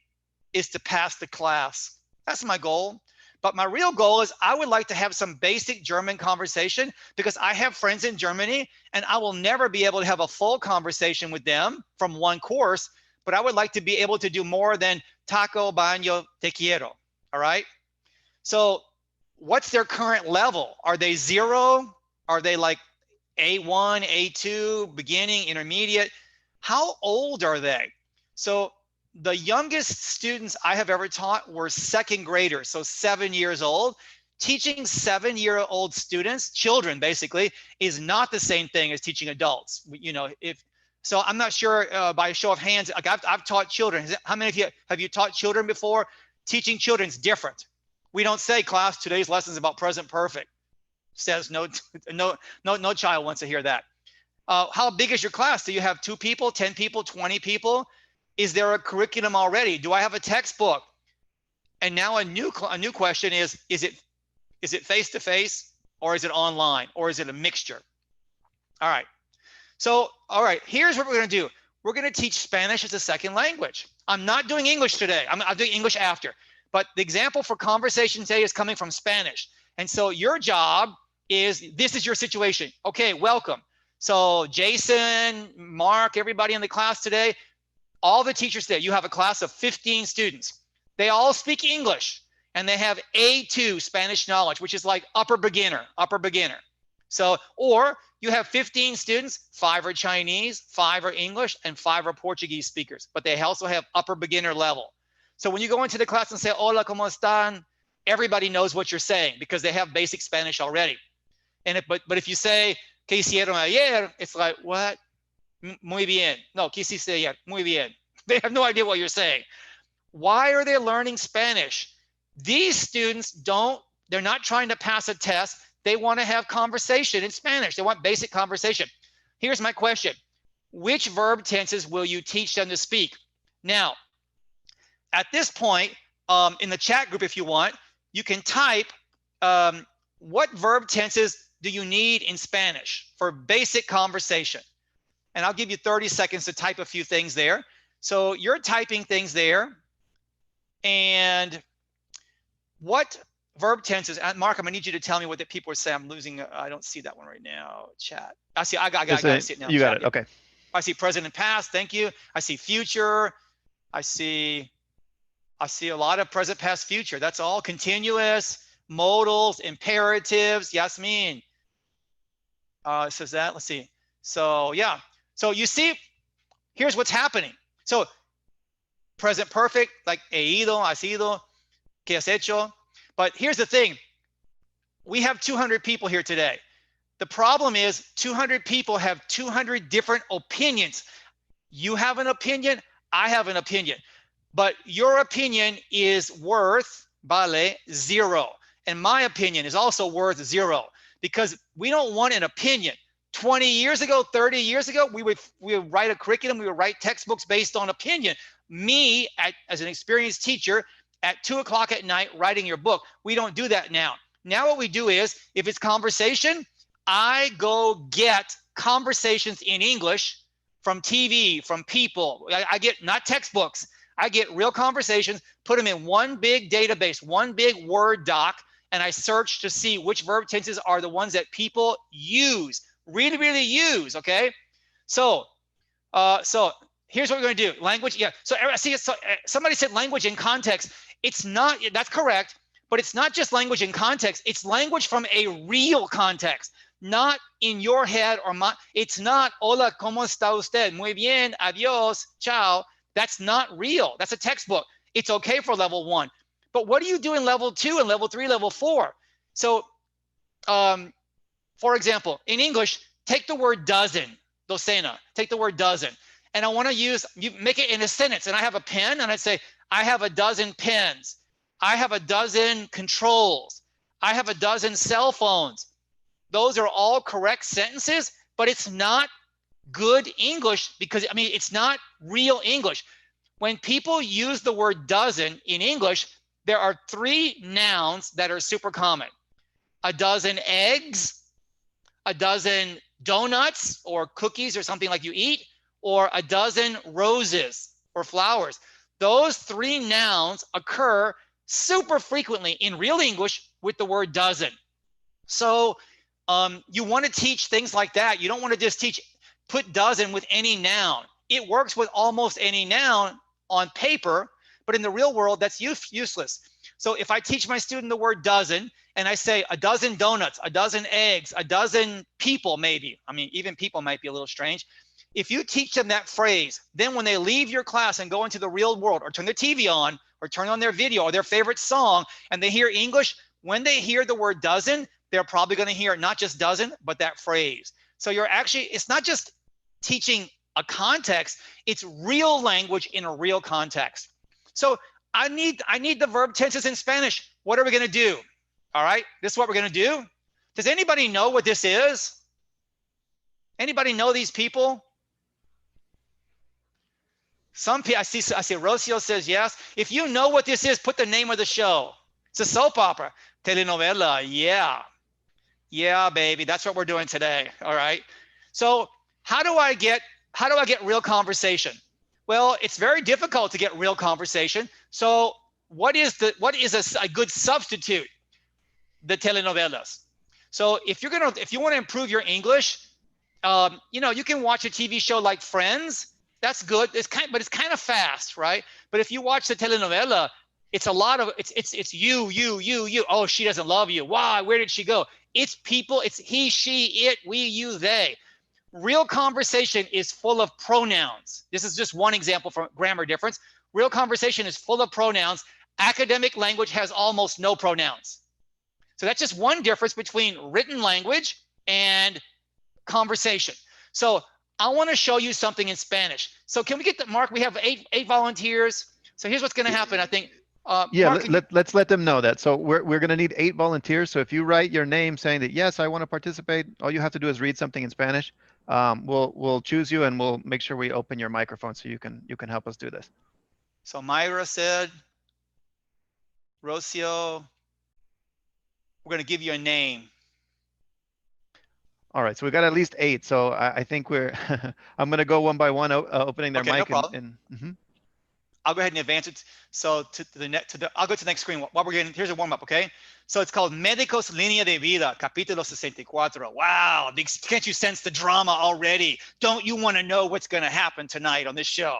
Speaker 1: is to pass the class. That's my goal. But my real goal is I would like to have some basic German conversation because I have friends in Germany and I will never be able to have a full conversation with them from one course, but I would like to be able to do more than taco, baño, te quiero, all right? So what's their current level? Are they 0? Are they like A1, A2, beginning, intermediate? How old are they? So the youngest students I have ever taught were 2nd graders, so 7 years old. Teaching 7-year-old students, children basically, is not the same thing as teaching adults. So I'm not sure by a show of hands, like I've taught children. How many of you have you taught children before? Teaching children is different. We don't say, class, today's lesson is about present perfect. Says no child wants to hear that. How big is your class? Do you have 2 people, 10 people, 20 people? Is there a curriculum already? Do I have a textbook? And now a new question is it face-to-face, or is it online, or is it a mixture? All right. So, all right, here's what we're going to do. We're going to teach Spanish as a second language. I'm not doing English today. I'm doing English after. But the example for conversation today is coming from Spanish. And so your job is, this is your situation. Okay, welcome. So Jason, Mark, everybody in the class today, all the teachers today, you have a class of 15 students. They all speak English, and they have A2 Spanish knowledge, which is like upper beginner. So, or you have 15 students, 5 are Chinese, 5 are English, and 5 are Portuguese speakers, but they also have upper beginner level. So when you go into the class and say, hola, ¿cómo están? Everybody knows what you're saying because they have basic Spanish already. And but if you say, ¿qué hicieron ayer? It's like, what? Muy bien. No, ¿qué hiciste ayer? Muy bien. They have no idea what you're saying. Why are they learning Spanish? These students they're not trying to pass a test. They want to have conversation in Spanish. They want basic conversation. Here's my question. Which verb tenses will you teach them to speak? Now, at this point, in the chat group, if you want, you can type what verb tenses do you need in Spanish for basic conversation? And I'll give you 30 seconds to type a few things there. So you're typing things there. And what verb tenses, Mark, I'm gonna need you to tell me what the people are saying. I'm losing, I don't see that one right now, chat. I see, I got it now.
Speaker 2: You got it, okay.
Speaker 1: I see present and past, thank you. I see future. I see a lot of present, past, future. That's all. Continuous, modals, imperatives. Yasmin says that. Let's see. So yeah. So you see, here's what's happening. So present perfect, like he ido, has ido, que has hecho. But here's the thing. We have 200 people here today. The problem is 200 people have 200 different opinions. You have an opinion, I have an opinion. But your opinion is worth, vale, 0. And my opinion is also worth 0 because we don't want an opinion. 20 years ago, 30 years ago, we would write a curriculum, we would write textbooks based on opinion. Me, as an experienced teacher, at 2 o'clock at night writing your book, we don't do that now. Now what we do is, if it's conversation, I go get conversations in English from TV, from people. I get not textbooks. I get real conversations, put them in one big database, one big Word doc, and I search to see which verb tenses are the ones that people use, really use, okay? So here's what we're going to do. Language, yeah. So I see somebody said language in context. It's not, that's correct, but it's not just language in context. It's language from a real context, not in your head or my, it's not, hola, ¿cómo está usted? Muy bien, adiós, chao. That's not real. That's a textbook. It's okay for level 1. But what do you do in level 2 and level 3, level 4? So, for example, in English, take the word dozen, docena, take the word dozen. And I want to you make it in a sentence. And I have a pen and I say, I have a dozen pens. I have a dozen controls. I have a dozen cell phones. Those are all correct sentences, but it's not good English because, I mean, it's not real English. When people use the word dozen in English, there are 3 nouns that are super common. A dozen eggs, a dozen donuts or cookies or something like you eat, or a dozen roses or flowers. Those 3 nouns occur super frequently in real English with the word dozen. So you want to teach things like that. You don't want to just put dozen with any noun. It works with almost any noun on paper, but in the real world, that's useless. So if I teach my student the word dozen and I say a dozen donuts, a dozen eggs, a dozen people, maybe, I mean, even people might be a little strange. If you teach them that phrase, then when they leave your class and go into the real world or turn their TV on or turn on their video or their favorite song and they hear English, when they hear the word dozen, they're probably going to hear not just dozen, but that phrase. So you're actually, it's not just teaching a context, it's real language in a real context. So I need the verb tenses in Spanish. What are we going to do? All right, this is what we're going to do. Does anybody know what this is? Anybody know these people? Some people, I see Rocio says yes. If you know what this is, put the name of the show. It's a soap opera. Telenovela, yeah. Yeah, baby, that's what we're doing today, all right? So how do I get real conversation? Well, it's very difficult to get real conversation. So what is a good substitute? The telenovelas. So if you want to improve your English, you can watch a TV show like Friends. That's good. But it's kind of fast, right? But if you watch the telenovela, it's a lot of it's you. Oh, she doesn't love you. Why? Where did she go? It's people. It's he, she, it, we, you, they. Real conversation is full of pronouns. This is just one example from grammar difference. Real conversation is full of pronouns. Academic language has almost no pronouns. So that's just one difference between written language and conversation. So I want to show you something in Spanish. So can we get the Mark? We have eight volunteers. So here's what's going to happen. I think.
Speaker 2: Yeah,
Speaker 1: Mark,
Speaker 2: let's let them know that. So we're going to need 8 volunteers. So if you write your name saying that yes, I want to participate, all you have to do is read something in Spanish. We'll choose you and we'll make sure we open your microphone so you can help us do this.
Speaker 1: So Myra said, Rocio, we're going to give you a name.
Speaker 2: All right, so we got at least 8. So I think we're. I'm going to go one by one, opening their mic.
Speaker 1: No problem. I'll go ahead and advance it. So I'll go to the next screen. While we're getting, here's a warm up, okay? So it's called Médicos Línea de Vida, capítulo 64. Wow, can't you sense the drama already? Don't you want to know what's going to happen tonight on this show?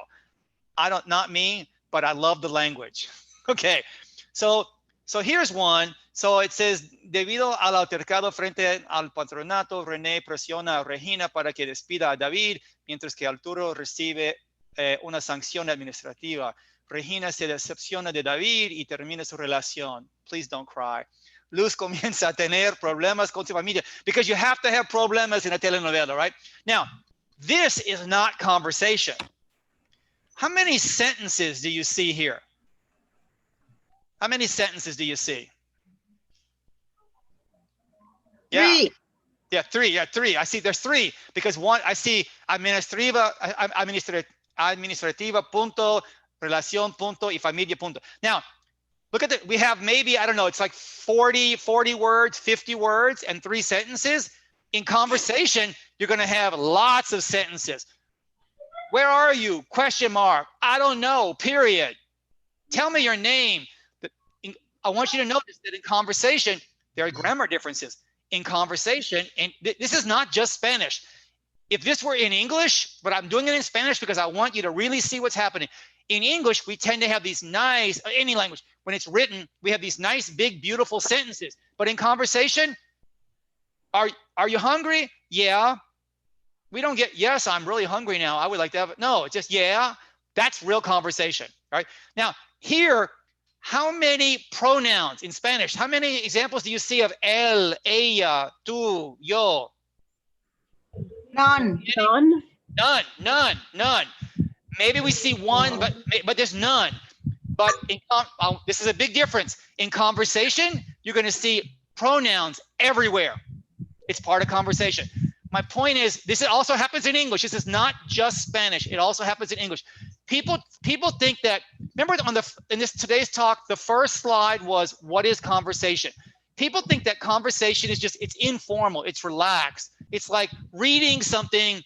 Speaker 1: Not me, but I love the language. Okay, so here's one. So it says, debido al altercado frente al patronato, René presiona a Regina para que despida a David, mientras que Arturo recibe una sanción administrativa. Regina se decepciona de David y termina su relación. Please don't cry. Luz comienza a tener problemas con su familia, because you have to have problemas in a telenovela, right? Now, this is not conversation. How many sentences do you see here? How many sentences do you see? Yeah.
Speaker 3: 3.
Speaker 1: Yeah, 3. Yeah, 3. I see there's 3 because one, I see administrativa, punto, relación, punto, y familia, punto. Now, look at we have maybe, I don't know, it's like 40 words, 50 words, and 3 sentences. In conversation, you're going to have lots of sentences. Where are you? Question mark. I don't know, period. Tell me your name. I want you to notice that in conversation, there are grammar differences. In conversation, and this is not just Spanish. If this were in English, but I'm doing it in Spanish because I want you to really see what's happening. In English, we tend to have these nice, any language, when it's written, we have these nice, big, beautiful sentences. But in conversation, are you hungry? Yeah. We don't get, yes, I'm really hungry now. I would like to have it. No, it's just, yeah. That's real conversation, right? Now, here, how many pronouns in Spanish? How many examples do you see of él, ella, tú, yo?
Speaker 3: None.
Speaker 1: None. Maybe we see one, but there's none. But this is a big difference. In conversation, you're going to see pronouns everywhere. It's part of conversation. My point is, this also happens in English. This is not just Spanish. It also happens in English. People think that, remember in today's talk, the first slide was what is conversation? People think that conversation is just, it's informal, it's relaxed. It's like reading something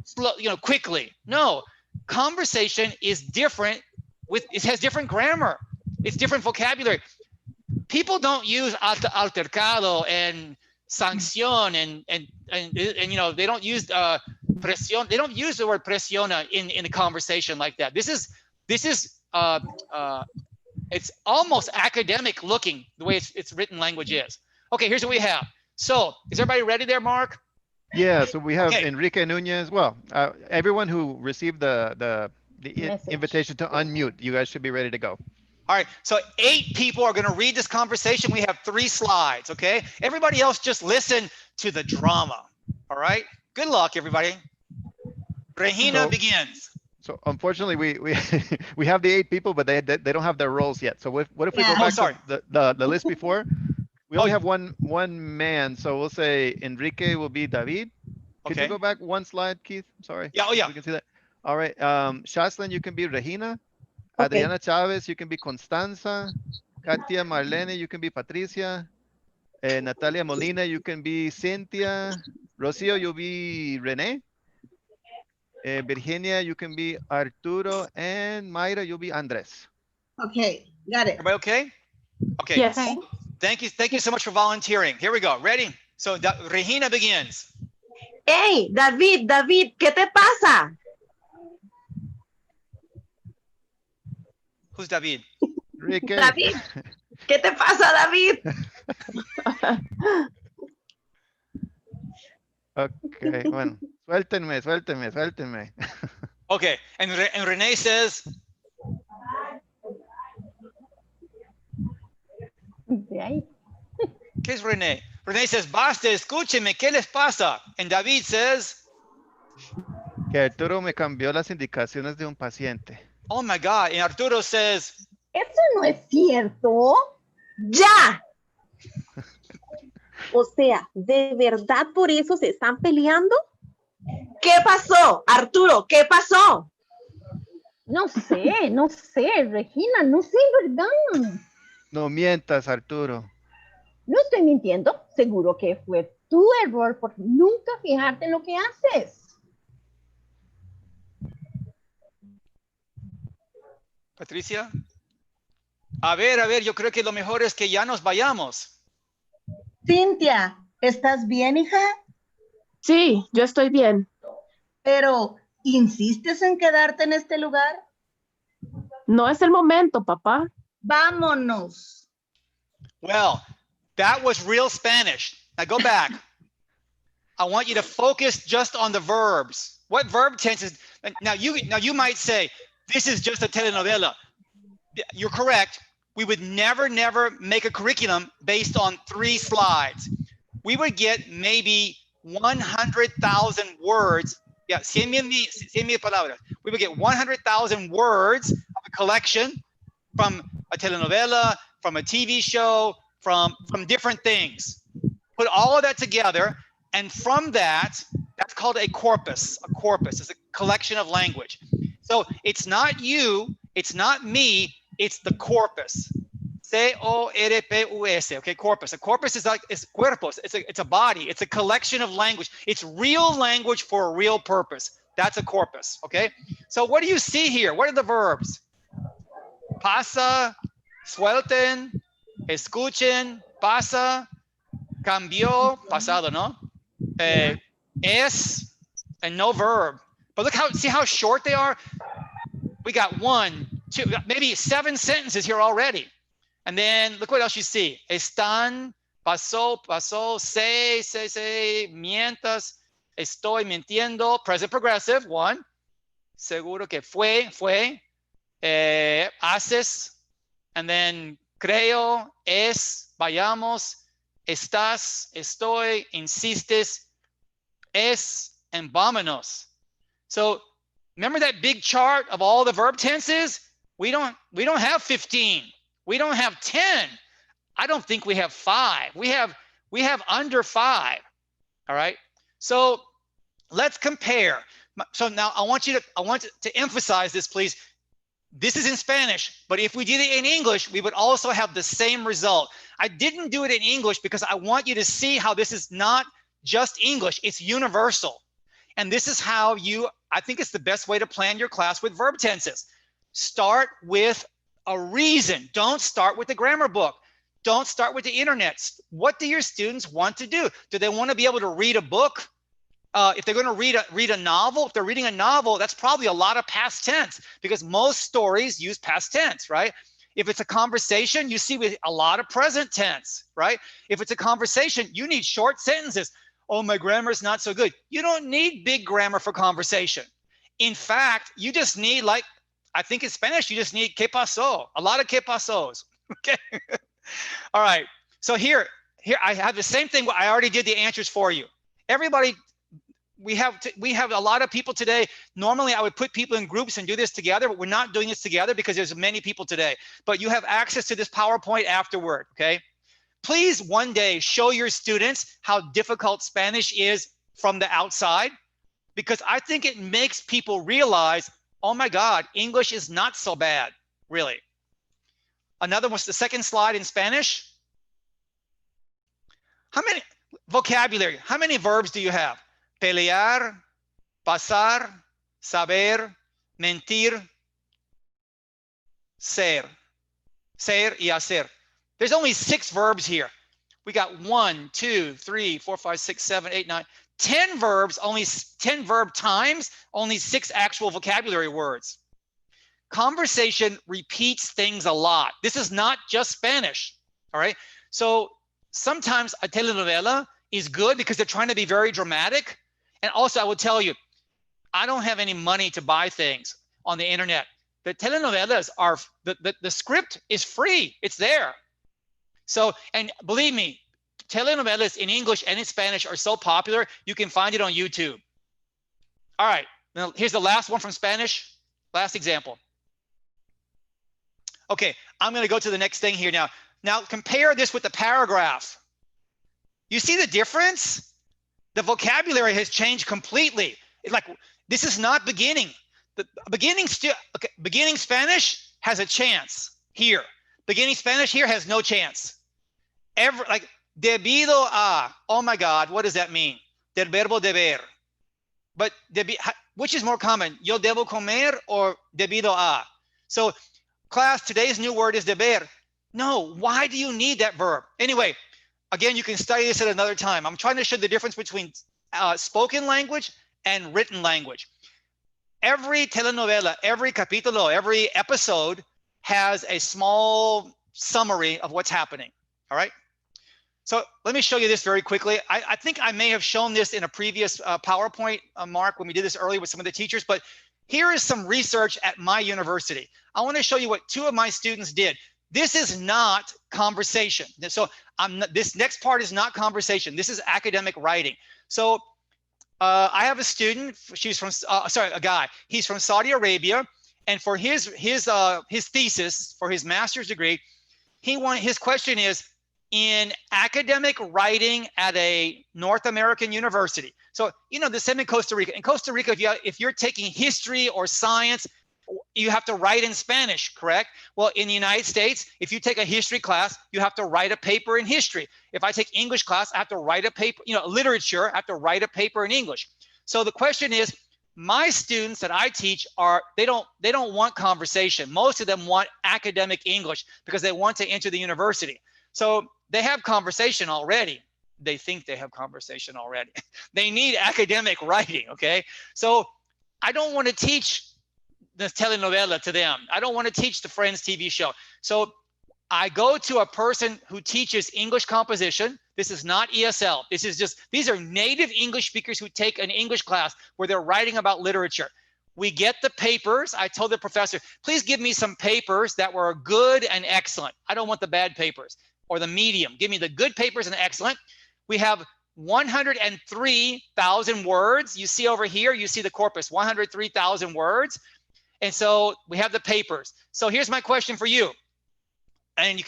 Speaker 1: slow, quickly. No, conversation is different it has different grammar. It's different vocabulary. People don't use altercado and sanción and they don't use presión. They don't use the word presiona in a conversation like that. This is it's almost academic looking the way it's written language is. Okay, here's what we have. So is everybody ready there, Mark?
Speaker 2: Yeah, so we have Enrique Nunez. Well, everyone who received the invitation to unmute, you guys should be ready to go.
Speaker 1: All right, so 8 people are going to read this conversation. We have 3 slides, okay? Everybody else just listen to the drama, all right? Good luck, everybody. Regina begins.
Speaker 2: So unfortunately, we we have the 8 people, but they don't have their roles yet. So what if we go back to the list before? We only have one man, so we'll say Enrique will be David. Could you go back one slide, Keith? I'm sorry.
Speaker 1: Yeah, oh yeah.
Speaker 2: We can see that. All right. Shaslin, you can be Regina.
Speaker 3: Okay.
Speaker 2: Adriana Chavez, you can be Constanza. Katia Marlene, you can be Patricia. Natalia Molina, you can be Cynthia. Rocio, you'll be Rene. Virginia, you can be Arturo. And Mayra, you'll be Andres.
Speaker 3: Okay, got it.
Speaker 1: Everybody okay? Okay.
Speaker 4: Yes.
Speaker 5: Okay.
Speaker 1: Thank you so much for volunteering. Here we go. Ready? So Regina begins.
Speaker 5: Hey, David, ¿qué te pasa?
Speaker 1: Who's David?
Speaker 2: Ricky.
Speaker 5: David, ¿qué te pasa, David?
Speaker 2: Okay, bueno, suéltenme.
Speaker 1: Okay, and Renee says,
Speaker 4: De ahí.
Speaker 1: ¿qué es Renee? Renee says, basta, escúcheme, ¿qué les pasa? And David says,
Speaker 2: Que Arturo me cambió las indicaciones de un paciente.
Speaker 1: oh my God. And Arturo says,
Speaker 4: Eso no es cierto.
Speaker 5: ¡Ya!
Speaker 6: O sea, ¿de verdad por eso se están peleando?
Speaker 5: ¿Qué pasó, Arturo? ¿Qué pasó?
Speaker 4: No sé, Regina, no sé, ¿verdad?
Speaker 2: No mientas, Arturo.
Speaker 4: No estoy mintiendo. Seguro que fue tu error por nunca fijarte en lo que haces.
Speaker 1: Patricia. A ver, yo creo que lo mejor es que ya nos vayamos.
Speaker 3: Cintia, ¿estás bien, hija?
Speaker 6: Sí, yo estoy bien.
Speaker 3: Pero, ¿insistes en quedarte en este lugar?
Speaker 6: No es el momento, papá.
Speaker 3: Vámonos.
Speaker 1: Well, that was real Spanish. Now go back. I want you to focus just on the verbs. What verb tenses? Now you might say, this is just a telenovela. You're correct. We would never make a curriculum based on 3 slides. We would get maybe 100,000 words. Yeah, 100,000 palabras. We would get 100,000 words of a collection from a telenovela, from a TV show, from different things. Put all of that together, and from that, that's called a corpus. A corpus is a collection of language. So it's not you, it's not me, it's the corpus. C-O-R-P-U-S, okay, corpus. A corpus is like, it's cuerpos, it's a body, it's a collection of language. It's real language for a real purpose. That's a corpus, okay? So what do you see here? What are the verbs? Pasa, suelten, escuchen, pasa, cambió, pasado, ¿no? Es, and no verb. But look see how short they are? We got 1, 2, maybe 7 sentences here already. And then look what else you see. Están, pasó, sé, mientas, estoy mintiendo, present progressive, 1. Seguro que fue, haces, and then creo, es, vayamos, estás, estoy, insistes, es, and vámonos. So remember that big chart of all the verb tenses? We don't have 15. We don't have 10. I don't think we have 5. We have under 5. All right. So let's compare. So now I want to emphasize this, please. This is in Spanish, but if we did it in English, we would also have the same result. I didn't do it in English because I want you to see how this is not just English, it's universal. And this is how I think it's the best way to plan your class with verb tenses. Start with a reason. Don't start with the grammar book. Don't start with the internet. What do your students want to do? Do they want to be able to read a book? If they're going to read a novel, if they're reading a novel, that's probably a lot of past tense because most stories use past tense, right? If it's a conversation, you see with a lot of present tense, right? If it's a conversation, you need short sentences. Oh, my grammar is not so good. You don't need big grammar for conversation. In fact, you just need, like, I think in Spanish, you just need que pasó, a lot of que pasos, okay? All right, so here I have the same thing. I already did the answers for you. Everybody, we have a lot of people today. Normally I would put people in groups and do this together, but we're not doing this together because there's many people today. But you have access to this PowerPoint afterward, okay? Please one day show your students how difficult Spanish is from the outside because I think it makes people realize, oh my God, English is not so bad, really. Another one's the second slide in Spanish. How many vocabulary? How many verbs do you have? Pelear, pasar, saber, mentir, ser y hacer. There's only 6 verbs here. We got 1, 2, 3, 4, 5, 6, 7, 8, 9, 10 verbs, only 10 verb times, only 6 actual vocabulary words. Conversation repeats things a lot. This is not just Spanish, all right? So sometimes a telenovela is good because they're trying to be very dramatic. And also I will tell you, I don't have any money to buy things on the internet. The telenovelas are, the script is free, it's there. So, and believe me, telenovelas in English and in Spanish are so popular, you can find it on YouTube. All right, now here's the last one from Spanish, last example. Okay, I'm gonna go to the next thing here now. Now compare this with the paragraph. You see the difference? The vocabulary has changed completely. It's like, this is not beginning. The beginning beginning Spanish has a chance here. Beginning Spanish here has no chance. Like debido a, oh my God, what does that mean? Del verbo deber. But which is more common? Yo debo comer or debido a? So class, today's new word is deber. No, why do you need that verb? Anyway, again, you can study this at another time. I'm trying to show the difference between spoken language and written language. Every telenovela, every capítulo, every episode has a small summary of what's happening, all right? So let me show you this very quickly. I think I may have shown this in a previous PowerPoint, Mark, when we did this earlier with some of the teachers, but here is some research at my university. I want to show you what 2 of my students did. This is not conversation. So this next part is not conversation. This is academic writing. So I have a student, she's from, a guy, he's from Saudi Arabia. And for his thesis, for his master's degree, his question is, in academic writing at a North American university. So, you know, the same in Costa Rica. In Costa Rica, if you're taking history or science, you have to write in Spanish, correct? Well, in the United States, if you take a history class, you have to write a paper in history. If I take English class, I have to write a paper, you know, literature, I have to write a paper in English. So the question is, my students that I teach they don't want conversation. Most of them want academic English because they want to enter the university. So they have conversation already. They think they have conversation already. They need academic writing, okay? So I don't want to teach the telenovela to them. I don't want to teach the Friends TV show. So I go to a person who teaches English composition. This is not ESL. This is just, these are native English speakers who take an English class where they're writing about literature. We get the papers. I told the professor, please give me some papers that were good and excellent. I don't want the bad papers or the medium. Give me the good papers and excellent. We have 103,000 words. You see over here, you see the corpus, 103,000 words. And so we have the papers. So here's my question for you. And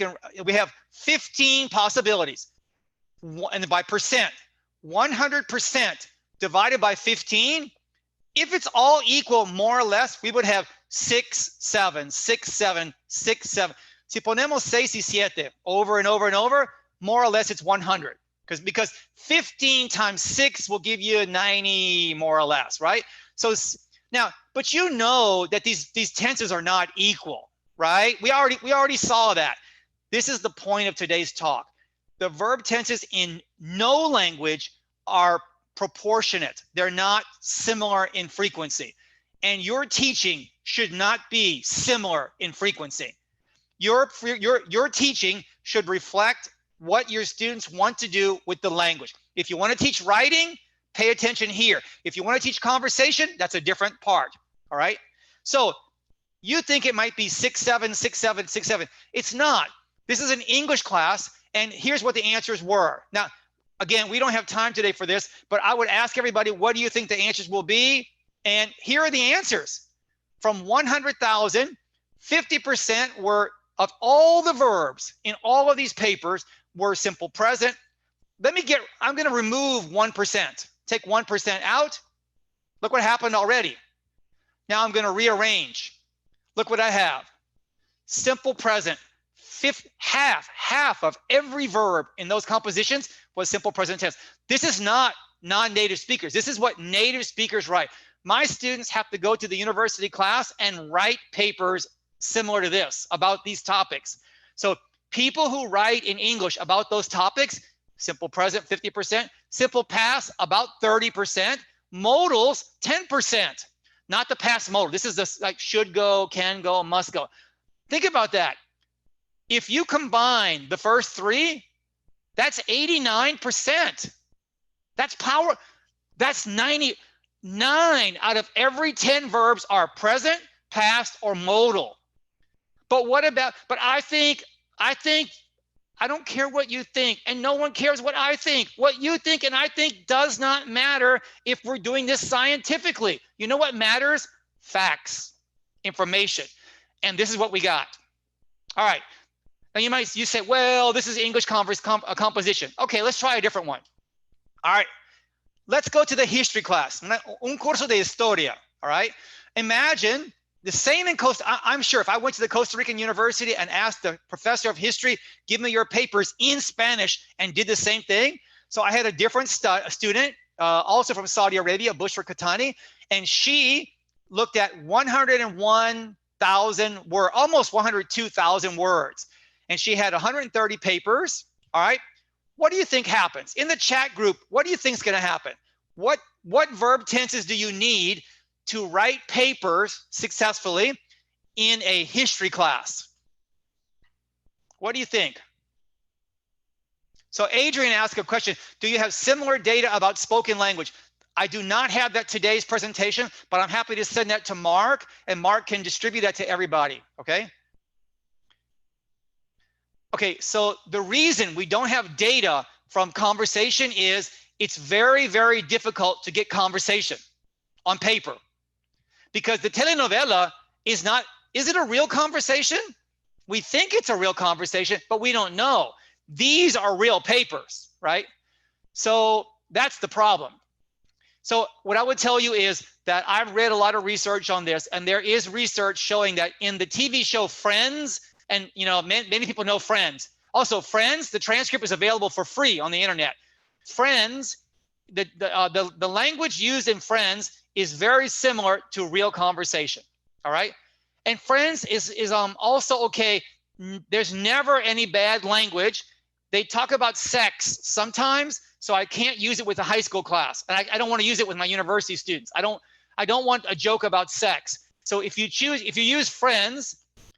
Speaker 1: we have 15 possibilities. And by percent, 100% divided by 15. If it's all equal, more or less, we would have 6, 7, 6, 7, 6, 7. Si ponemos 6 y 7 over and over and over, more or less it's 100. Because 15 times 6 will give you 90 more or less, right? So now, but you know that these tenses are not equal, right? We already saw that. This is the point of today's talk. The verb tenses in no language are proportionate. They're not similar in frequency. And your teaching should not be similar in frequency. Your teaching should reflect what your students want to do with the language. If you want to teach writing, pay attention here. If you want to teach conversation, that's a different part, all right? So you think it might be 6, 7, 6, 7, 6, 7. It's not. This is an English class, and here's what the answers were. Now, again, we don't have time today for this, but I would ask everybody, what do you think the answers will be? And here are the answers. From 100,000, 50% were, of all the verbs in all of these papers, were simple present. I'm going to remove 1%. take 1% out. Look what happened already. Now I'm going to rearrange. Look what I have. Simple present. Half of every verb in those compositions was simple present tense. This is not non-native speakers. This is what native speakers write. My students have to go to the university class and write papers similar to this about these topics. So people who write in English about those topics, simple present 50%, simple past about 30%, modals 10%, not the past modal. This is the like should go, can go, must go. Think about that. If you combine the first three, that's 89%. That's power. That's 99 out of every 10 verbs are present, past, or modal. But what about, but I think, I don't care what you think, and no one cares what I think. What you think and I think does not matter if we're doing this scientifically. You know what matters? Facts, information. And this is what we got. All right. Now you say, well, this is English composition. Okay, let's try a different one. All right, let's go to the history class. Un curso de historia. All right. Imagine the same in Costa. I'm sure if I went to the Costa Rican University and asked the professor of history, give me your papers in Spanish, and did the same thing. So I had a different student, also from Saudi Arabia, Bushra Katani, and she looked at 101,000 words, almost 102,000 words. And she had 130 papers. All right. What do you think happens? In the chat group, what do you think is going to happen? What verb tenses do you need to write papers successfully in a history class? What do you think? So Adrian asked a question. Do you have similar data about spoken language? I do not have that today's presentation, but I'm happy to send that to Mark, and Mark can distribute that to everybody. Okay. Okay, so the reason we don't have data from conversation is it's very, very difficult to get conversation on paper, because the telenovela is not, is it a real conversation? We think it's a real conversation, but we don't know. These are real papers, right? So that's the problem. So what I would tell you is that I've read a lot of research on this, and there is research showing that in the TV show Friends, and you know, many people know Friends. Also, Friends, the transcript is available for free on the internet. Friends, the language used in Friends is very similar to real conversation. All right, and Friends is also okay. There's never any bad language. They talk about sex sometimes, so I can't use it with a high school class, and I don't want to use it with my university students. I don't want a joke about sex. So if you use Friends,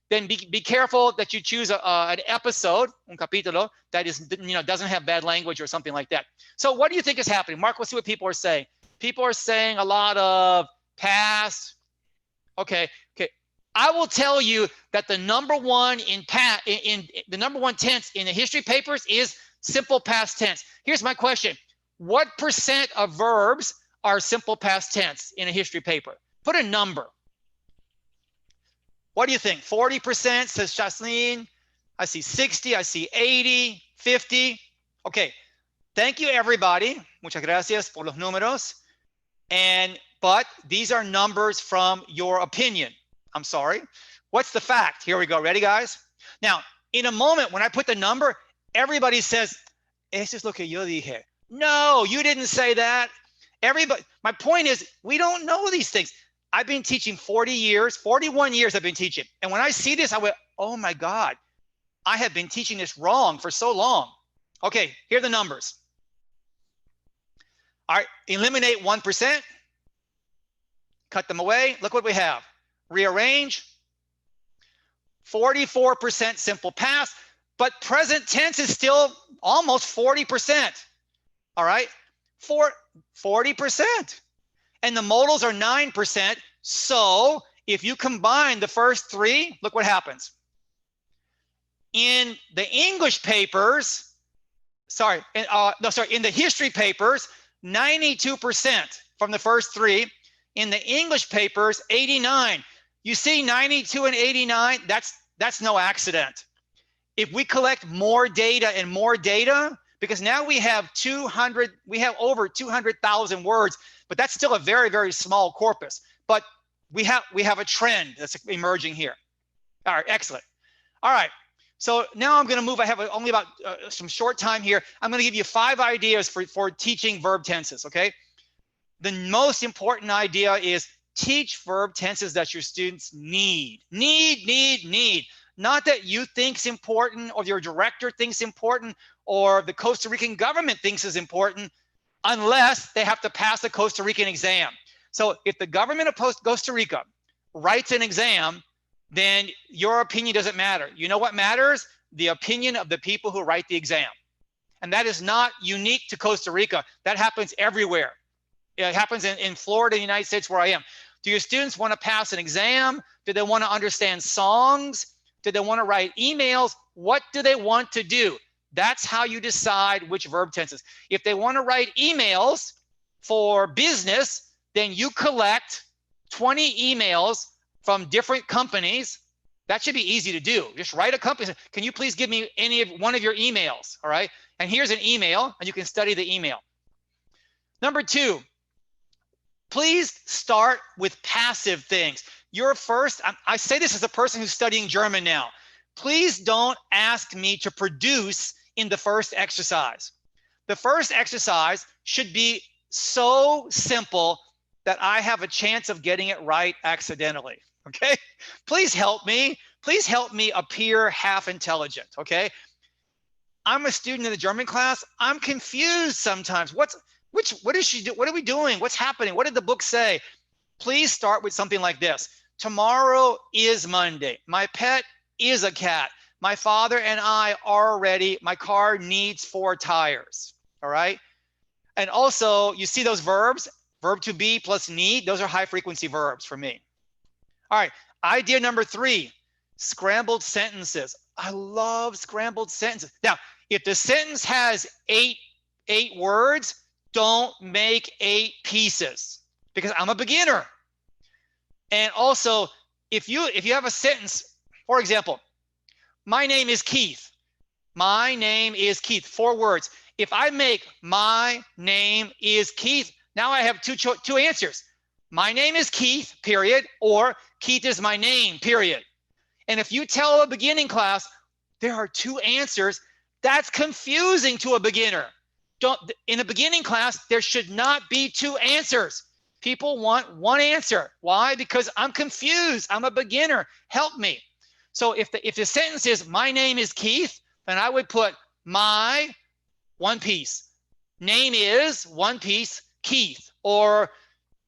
Speaker 1: then be careful that you choose an episode, un capítulo, that is, you know, doesn't have bad language or something like that. So what do you think is happening? Mark, let's see what people are saying. People are saying a lot of past. Okay. I will tell you that the number one the number one tense in the history papers is simple past tense. Here's my question. What percent of verbs are simple past tense in a history paper? Put a number. What do you think? 40%, says Jocelyn. I see 60, I see 80, 50. Okay, thank you everybody. Muchas gracias por los números. But these are numbers from your opinion. I'm sorry. What's the fact? Here we go, ready guys? Now, in a moment when I put the number, everybody says, eso es lo que yo dije. No, you didn't say that. Everybody, my point is, we don't know these things. I've been teaching 41 years I've been teaching. And when I see this, I went, oh my God, I have been teaching this wrong for so long. Okay, here are the numbers. All right, eliminate 1%. Cut them away. Look what we have. Rearrange. 44% simple past, but present tense is still almost 40%. All right, 40%. And the modals are 9%. So if you combine the first three, look what happens. In the English papers, in the history papers, 92% from the first three. In the English papers, 89. You see 92 and 89, that's no accident. If we collect more data and more data, because now we have over 200,000 words, but that's still a very, very small corpus. But we have a trend that's emerging here. All right, excellent. All right, so now I'm going to move. I have only about some short time here. I'm going to give you 5 ideas for teaching verb tenses, okay? The most important idea is teach verb tenses that your students need. Not that you think's important or your director thinks important or the Costa Rican government thinks is important, unless they have to pass the Costa Rican exam. So if the government of Costa Rica writes an exam, then your opinion doesn't matter. You know what matters? The opinion of the people who write the exam. And that is not unique to Costa Rica. That happens everywhere. It happens in Florida, the United States, where I am. Do your students want to pass an exam? Do they want to understand songs? Do they want to write emails? What do they want to do? That's how you decide which verb tenses. If they want to write emails for business, then you collect 20 emails from different companies. That should be easy to do. Just write a company. Can you please give me one of your emails? All right. And here's an email, and you can study the email. Number 2, please start with passive things. I say this as a person who's studying German now. Please don't ask me to produce in the first exercise. The first exercise should be so simple that I have a chance of getting it right accidentally, okay? Please help me. Please help me appear half intelligent, okay? I'm a student in the German class. I'm confused sometimes. What is she doing? What are we doing? What's happening? What did the book say? Please start with something like this. Tomorrow is Monday. My pet is a cat. My father and I are ready. My car needs 4 tires, all right? And also, you see those verbs? Verb to be plus need, those are high frequency verbs for me. All right, idea number 3, scrambled sentences. I love scrambled sentences. Now, if the sentence has 8 words, don't make 8 pieces because I'm a beginner. And also, if you have a sentence, for example, my name is Keith. My name is Keith, 4 words. If I make my name is Keith, now I have two answers. My name is Keith, period, or Keith is my name, period. And if you tell a beginning class, there are 2 answers, that's confusing to a beginner. In a beginning class, there should not be 2 answers. People want 1 answer. Why? Because I'm confused. I'm a beginner. Help me. So if the sentence is, my name is Keith, then I would put my, 1 piece. Name is, 1 piece, Keith. Or,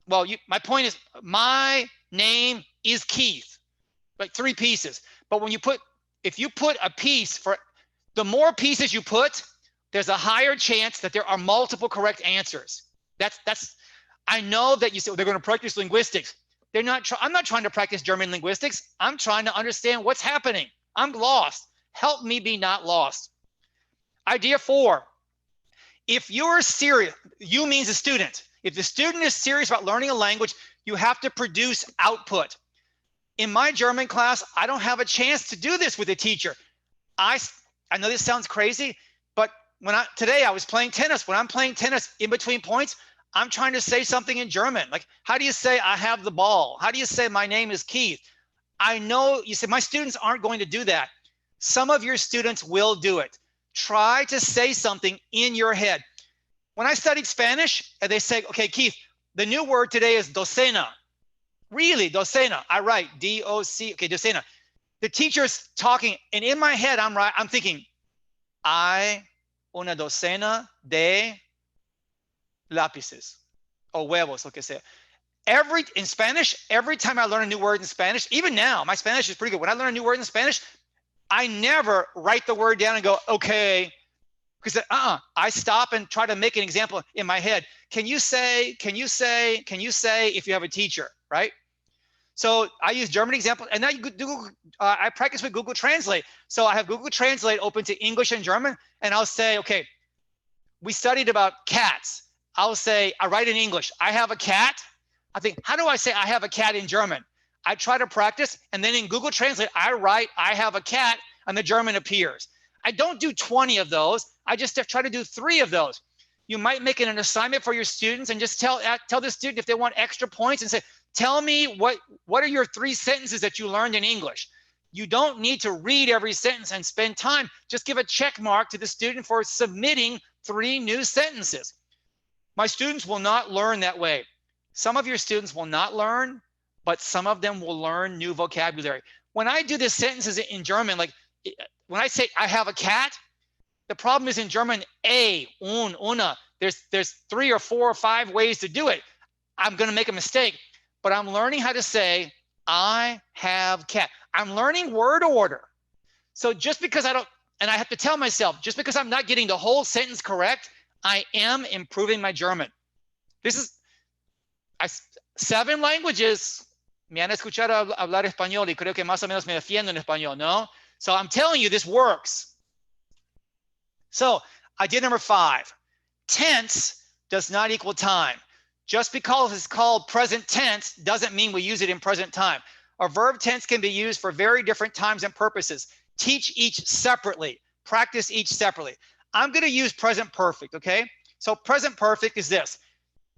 Speaker 1: well, my point is, my name is Keith. Like 3 pieces. But if you put a piece the more pieces you put, there's a higher chance that there are multiple correct answers. I know that you say, well, they're going to practice linguistics. I'm not trying to practice German linguistics. I'm trying to understand what's happening. I'm lost. Help me be not lost. Idea 4. If you're serious, you means a student. If the student is serious about learning a language, you have to produce output. In my German class, I don't have a chance to do this with a teacher. I know this sounds crazy, but today I was playing tennis. When I'm playing tennis in between points, I'm trying to say something in German. Like, how do you say I have the ball? How do you say my name is Keith? I know you said my students aren't going to do that. Some of your students will do it. Try to say something in your head. When I studied Spanish, and they say, okay, Keith, the new word today is docena. Really, docena. I write D-O-C, okay, docena. The teacher's talking, and in my head, I'm thinking, hay una docena de lápices or huevos, lo que sea. In Spanish, every time I learn a new word in Spanish, even now, my Spanish is pretty good. When I learn a new word in Spanish, I never write the word down and go, okay, because I stop and try to make an example in my head. Can you say if you have a teacher, right? So I use German example, and now I practice with Google Translate. So I have Google Translate open to English and German, and I'll say, okay, we studied about cats. I'll say, I write in English, I have a cat. I think, how do I say I have a cat in German? I try to practice, and then in Google Translate, I write, I have a cat, and the German appears. I don't do 20 of those. I just try to do 3 of those. You might make it an assignment for your students and just tell the student if they want extra points and say, tell me what are your 3 sentences that you learned in English. You don't need to read every sentence and spend time. Just give a check mark to the student for submitting 3 new sentences. My students will not learn that way. Some of your students will not learn, but some of them will learn new vocabulary. When I do the sentences in German, like when I say I have a cat, the problem is in German, una. There's 3 or 4 or 5 ways to do it. I'm going to make a mistake, but I'm learning how to say I have cat. I'm learning word order. So just because I don't, and I have to tell myself, just because I'm not getting the whole sentence correct, I am improving my German. This is 7 languages. Me han escuchado hablar español y creo que más o menos me defiendo en español, no? So I'm telling you, this works. So idea number 5, tense does not equal time. Just because it's called present tense doesn't mean we use it in present time. A verb tense can be used for very different times and purposes. Teach each separately, practice each separately. I'm going to use present perfect, okay? So present perfect is this.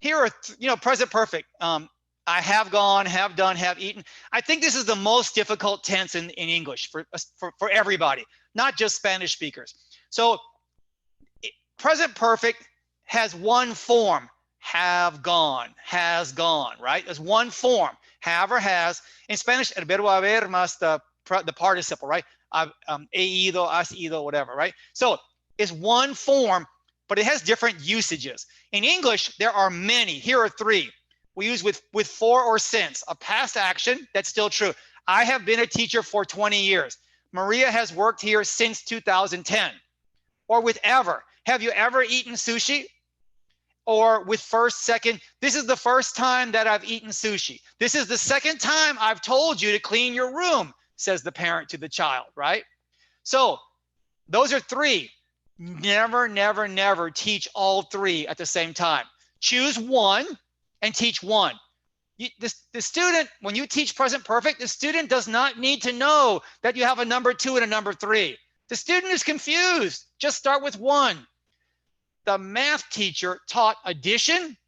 Speaker 1: Here are, present perfect. I have gone, have done, have eaten. I think this is the most difficult tense in English for everybody, not just Spanish speakers. So present perfect has one form, have gone, has gone, right? There's one form, have or has. In Spanish, el verbo haber más the participle, right? He ido, has ido, whatever, right? So it's one form, but it has different usages. In English, there are many. Here are 3. We use with for or since. A past action, that's still true. I have been a teacher for 20 years. Maria has worked here since 2010. Or with ever. Have you ever eaten sushi? Or with first, second. This is the first time that I've eaten sushi. This is the second time I've told you to clean your room, says the parent to the child, right? So those are 3. Never, never, never teach all 3 at the same time. Choose one and teach one. The student, when you teach present perfect, the student does not need to know that you have a number 2 and a number 3. The student is confused. Just start with 1. The math teacher taught addition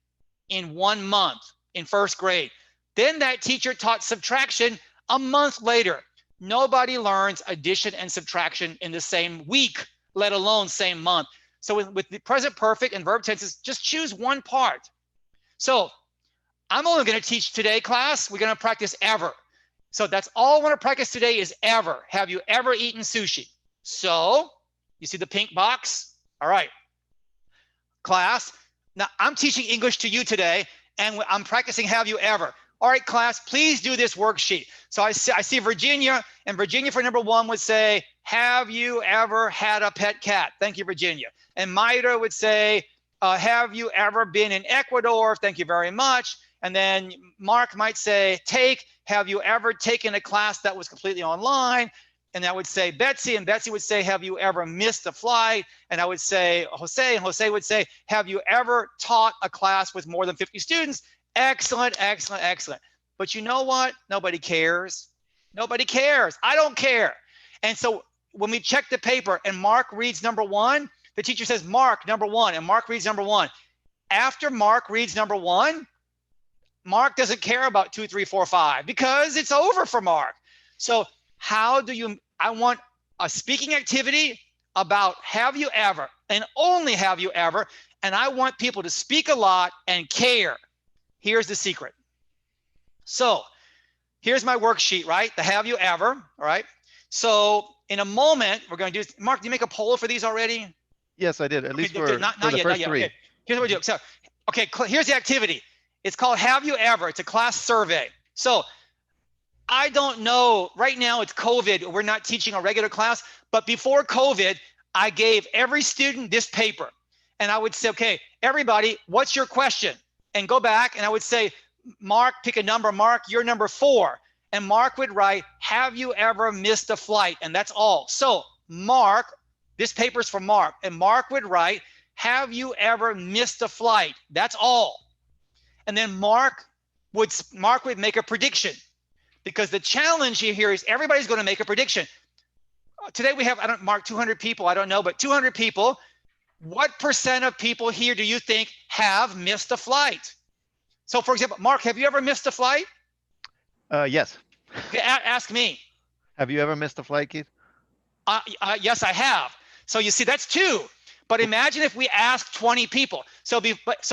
Speaker 1: in 1 month in 1st grade. Then that teacher taught subtraction a month later. Nobody learns addition and subtraction in the same week, let alone same month. So with the present perfect and verb tenses, just choose one part. So I'm only going to teach today, class. We're going to practice ever. So that's all I want to practice today is ever. Have you ever eaten sushi? So you see the pink box? All right. Class, now I'm teaching English to you today, and I'm practicing have you ever. All right, class, please do this worksheet. So I see Virginia, and Virginia for number 1 would say, have you ever had a pet cat? Thank you, Virginia. And Mayra would say, have you ever been in Ecuador? Thank you very much. And then Mark might say, have you ever taken a class that was completely online? And I would say Betsy, and Betsy would say, have you ever missed a flight? And I would say Jose, and Jose would say, have you ever taught a class with more than 50 students? Excellent, excellent, excellent. But you know what? Nobody cares. Nobody cares. I don't care. And so when we check the paper and Mark reads number 1, the teacher says, Mark, number 1, and Mark reads number 1. After Mark reads number 1, Mark doesn't care about 2, 3, 4, 5 because it's over for Mark. So I want a speaking activity about have you ever, and only have you ever, and I want people to speak a lot and care. Here's the secret. So here's my worksheet, right? The have you ever, all right? So in a moment, we're going to do, Mark, did you make a poll for these already?
Speaker 2: Yes, I did, at least for
Speaker 1: not
Speaker 2: the
Speaker 1: yet,
Speaker 2: first 3.
Speaker 1: Okay. Here's what we do. So, okay, here's the activity. It's called Have You Ever? It's a class survey. So I don't know, right now it's COVID, we're not teaching a regular class, but before COVID, I gave every student this paper. And I would say, okay, everybody, what's your question? And go back and I would say, Mark, pick a number. Mark, you're number 4. And Mark would write, have you ever missed a flight? And that's all. So Mark, this paper's for Mark. And Mark would write, have you ever missed a flight? That's all. And then Mark would make a prediction, because the challenge here is everybody's going to make a prediction. Today we have, I don't mark 200 people, I don't know, but 200 people. What % of people here do you think have missed a flight? So for example, Mark, have you ever missed a flight?
Speaker 2: Yes.
Speaker 1: Okay, ask me.
Speaker 2: Have you ever missed a flight, Keith?
Speaker 1: Yes, I have. So you see, that's 2. But imagine if we ask 20 people. So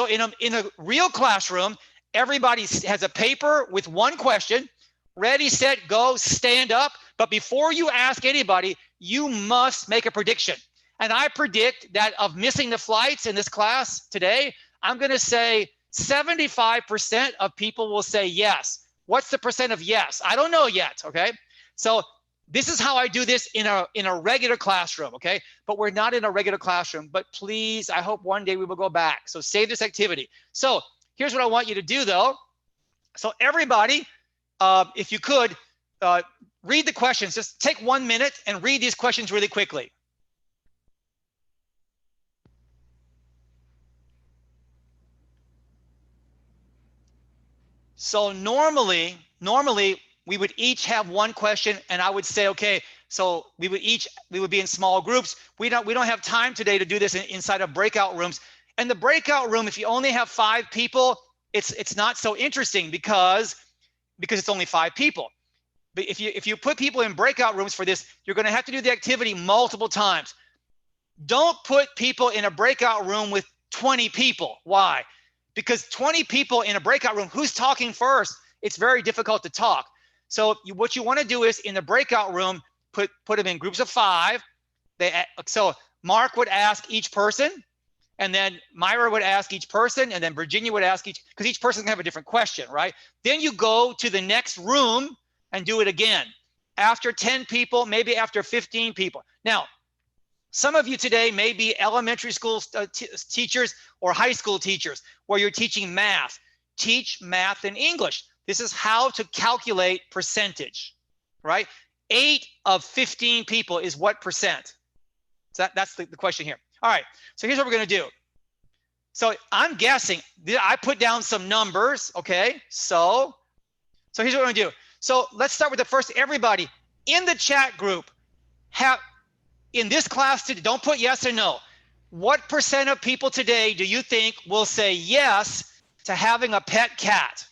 Speaker 1: in a real classroom, everybody has a paper with one question. Ready, set, go, stand up. But before you ask anybody, you must make a prediction. And I predict that of missing the flights in this class today, I'm going to say 75% of people will say yes. What's the % of yes? I don't know yet, okay? So this is how I do this in a regular classroom, okay? But we're not in a regular classroom. But please, I hope one day we will go back. So save this activity. So here's what I want you to do, though. So everybody, if you could, read the questions. Just take 1 minute and read these questions really quickly. So normally we would each have one question, and I would say, okay, so we would be in small groups. We don't have time today to do this inside of breakout rooms. And the breakout room, if you only have 5 people, it's not so interesting because it's only 5 people. But if you put people in breakout rooms for this, you're going to have to do the activity multiple times. Don't put people in a breakout room with 20 people. Why? Because 20 people in a breakout room, who's talking first? It's very difficult to talk. So what you want to do is in the breakout room, put them in groups of 5. So Mark would ask each person, and then Myra would ask each person, and then Virginia would ask because each person can have a different question, right? Then you go to the next room and do it again. After 10 people, maybe after 15 people. Now, some of you today may be elementary school teachers or high school teachers where you're teaching math. Teach math and English. This is how to calculate percentage, right? 8 of 15 people is what percent? So that's the question here. All right, so here's what we're gonna do. So I'm guessing, I put down some numbers, okay? So here's what we're gonna do. So let's start with the first, everybody in the chat group, in this class today, don't put yes or no. What % of people today do you think will say yes to having a pet cat?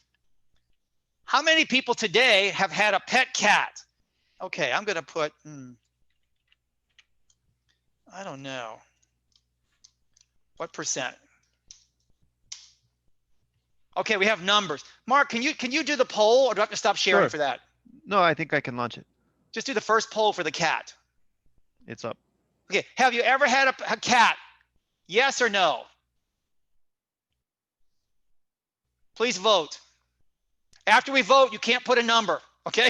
Speaker 1: How many people today have had a pet cat? Okay, I'm gonna put, I don't know. What %? Okay, we have numbers. Mark, can you do the poll, or do I have to stop sharing
Speaker 2: Sure.
Speaker 1: for that?
Speaker 2: No, I think I can launch it.
Speaker 1: Just do the first poll for the cat.
Speaker 2: It's up.
Speaker 1: Okay, have you ever had a cat? Yes or no? Please vote. After we vote, you can't put a number, okay?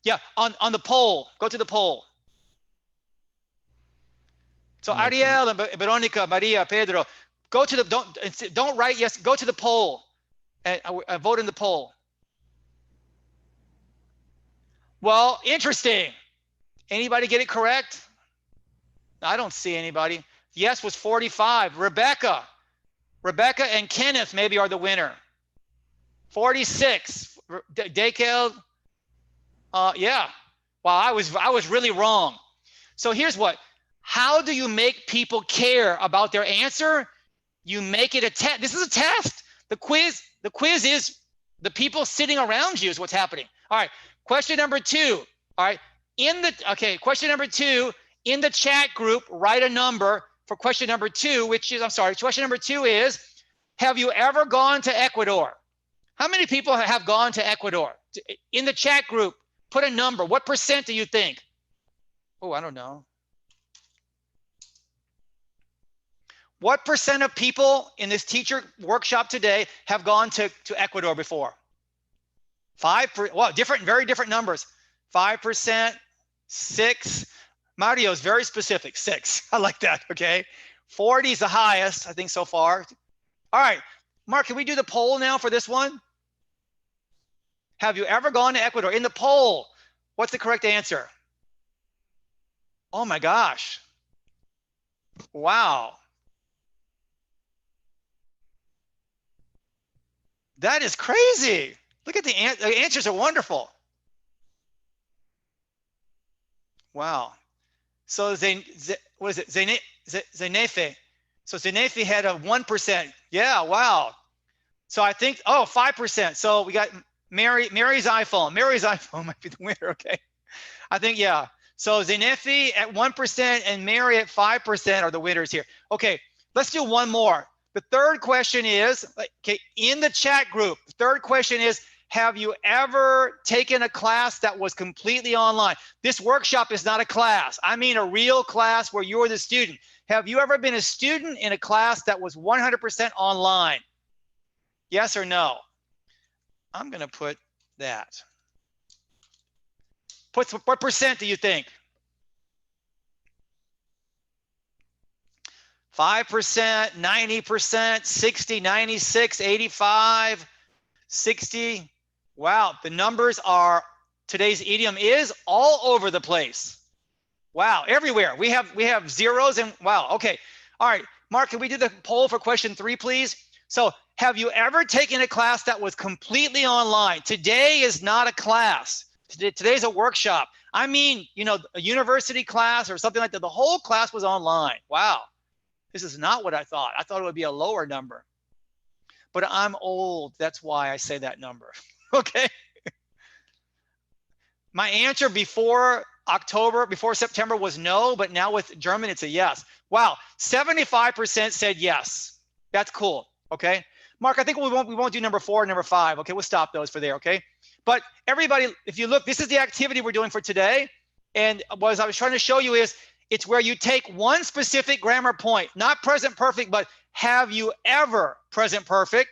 Speaker 1: Yeah, on the poll, go to the poll. So Ariel and Veronica, Maria, Pedro, go to the, don't write yes, go to the poll and vote in the poll. Well, interesting. Anybody get it correct? I don't see anybody. Yes was 45. Rebecca and Kenneth maybe are the winner. 46. Dakel. Yeah. Wow, I was really wrong. So here's what. How do you make people care about their answer? You make it a test. This is a test. The quiz is the people sitting around you is what's happening. All right. Question number 2. All right. Question number 2, in the chat group, write a number for question number 2, which is, question number 2 is, have you ever gone to Ecuador? How many people have gone to Ecuador? In the chat group, put a number. What % do you think? Oh, I don't know. What % of people in this teacher workshop today have gone to Ecuador before? 5%, well, very different numbers. 5%, 6. Mario's very specific, 6. I like that, okay? 40 is the highest, I think, so far. All right, Mark, can we do the poll now for this one? Have you ever gone to Ecuador? In the poll, what's the correct answer? Oh my gosh. Wow. That is crazy. Look at the answers are wonderful. Wow. So what is it? Zenefe. So Zenefe had a 1%. Yeah, wow. So I think, 5%. So we got Mary's iPhone. Mary's iPhone might be the winner, okay? I think, yeah. So Zenefe at 1% and Mary at 5% are the winners here. Okay, let's do one more. The third question is, okay, in the chat group, the third question is, have you ever taken a class that was completely online? This workshop is not a class. I mean a real class where you're the student. Have you ever been a student in a class that was 100% online? Yes or no? I'm going to put that. What percent do you think? 5%, 90%, 60, 96, 85, 60. Wow, the numbers are, today's idiom is all over the place. Wow, everywhere. We have zeros and wow, okay. All right, Mark, can we do the poll for question 3, please? So have you ever taken a class that was completely online? Today is not a class. Today's a workshop. I mean, you know, a university class or something like that. The whole class was online. Wow. This is not what I thought. I thought it would be a lower number. But I'm old. That's why I say that number. Okay. My answer before September was no, but now with German, it's a yes. Wow. 75% said yes. That's cool. Okay. Mark, I think we won't do number 4 and number 5. Okay. We'll stop those for there. Okay. But everybody, if you look, this is the activity we're doing for today. And what I was trying to show you is it's where you take one specific grammar point, not present perfect, but have you ever present perfect?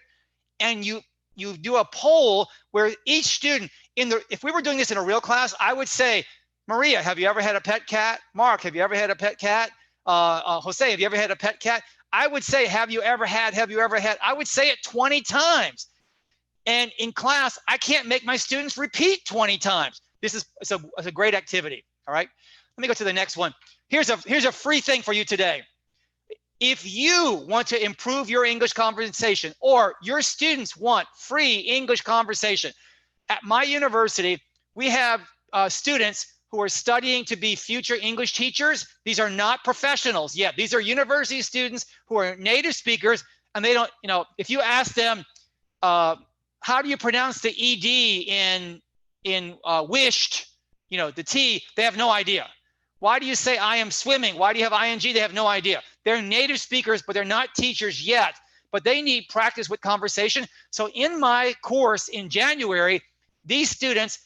Speaker 1: And you do a poll where each student if we were doing this in a real class, I would say, Maria, have you ever had a pet cat? Mark, have you ever had a pet cat? Jose, have you ever had a pet cat? I would say, have you ever had? I would say it 20 times. And in class, I can't make my students repeat 20 times. It's a great activity. All right. Let me go to the next one. Here's a free thing for you today. If you want to improve your English conversation or your students want free English conversation, at my university, we have students who are studying to be future English teachers. These are not professionals yet. These are university students who are native speakers, and they don't, you know, if you ask them, how do you pronounce the ED in wished, you know, the T, they have no idea. Why do you say I am swimming? Why do you have ing? They have no idea. They're native speakers, but they're not teachers yet, but they need practice with conversation. So in my course in January, these students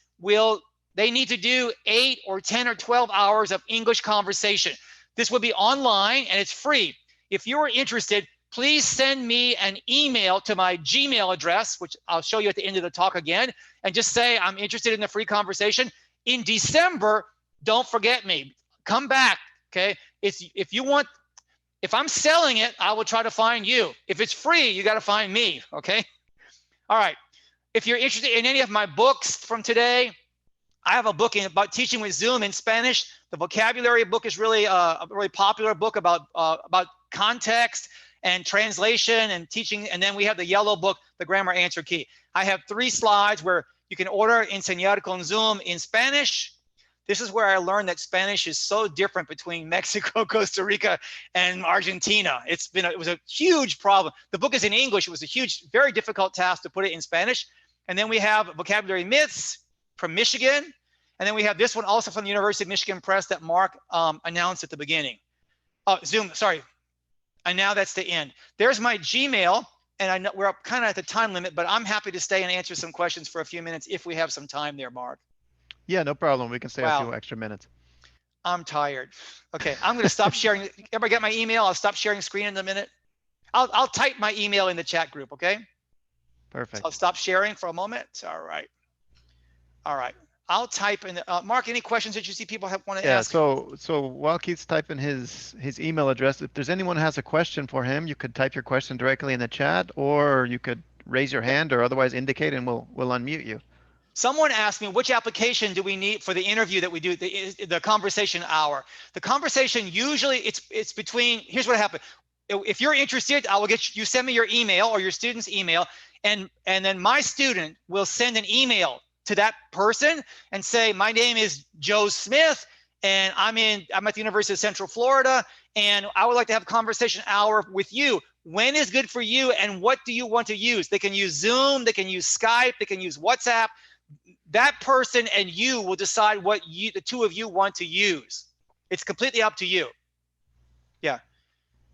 Speaker 1: they need to do 8 or 10 or 12 hours of English conversation. This will be online and it's free. If you are interested, please send me an email to my Gmail address, which I'll show you at the end of the talk again, and just say, I'm interested in the free conversation. In December, don't forget me. Come back, okay? If I'm selling it, I will try to find you. If it's free, you got to find me, okay? All right. If you're interested in any of my books from today, I have a book about teaching with Zoom in Spanish. The vocabulary book is really a really popular book about context and translation and teaching. And then we have the yellow book, The Grammar Answer Key. I have 3 slides where you can order Enseñar con Zoom in Spanish. This is where I learned that Spanish is so different between Mexico, Costa Rica, and Argentina. It was a huge problem. The book is in English. It was a huge, very difficult task to put it in Spanish. And then we have vocabulary myths from Michigan. And then we have this one also from the University of Michigan Press that Mark announced at the beginning. Zoom, sorry. And now that's the end. There's my Gmail. And I know we're up kind of at the time limit, but I'm happy to stay and answer some questions for a few minutes if we have some time there, Mark.
Speaker 2: Yeah, no problem. We can stay a few extra minutes.
Speaker 1: I'm tired. Okay, I'm going to stop sharing. Everybody get my email? I'll stop sharing screen in a minute. I'll type my email in the chat group, okay?
Speaker 2: Perfect.
Speaker 1: So I'll stop sharing for a moment. All right. All right. I'll type in. Mark, any questions that you see people want to ask?
Speaker 2: Yeah, so while Keith's typing his email address, if there's anyone who has a question for him, you could type your question directly in the chat, or you could raise your hand or otherwise indicate and we'll unmute you.
Speaker 1: Someone asked me, which application do we need for the interview that we do, the conversation hour? The conversation, usually it's between, here's what happened. If you're interested, I will get you send me your email or your student's email, and then my student will send an email to that person and say, my name is Joe Smith, and I'm at the University of Central Florida, and I would like to have a conversation hour with you. When is good for you, and what do you want to use? They can use Zoom, they can use Skype, they can use WhatsApp. That person and you will decide what the two of you want to use. It's completely up to you. Yeah.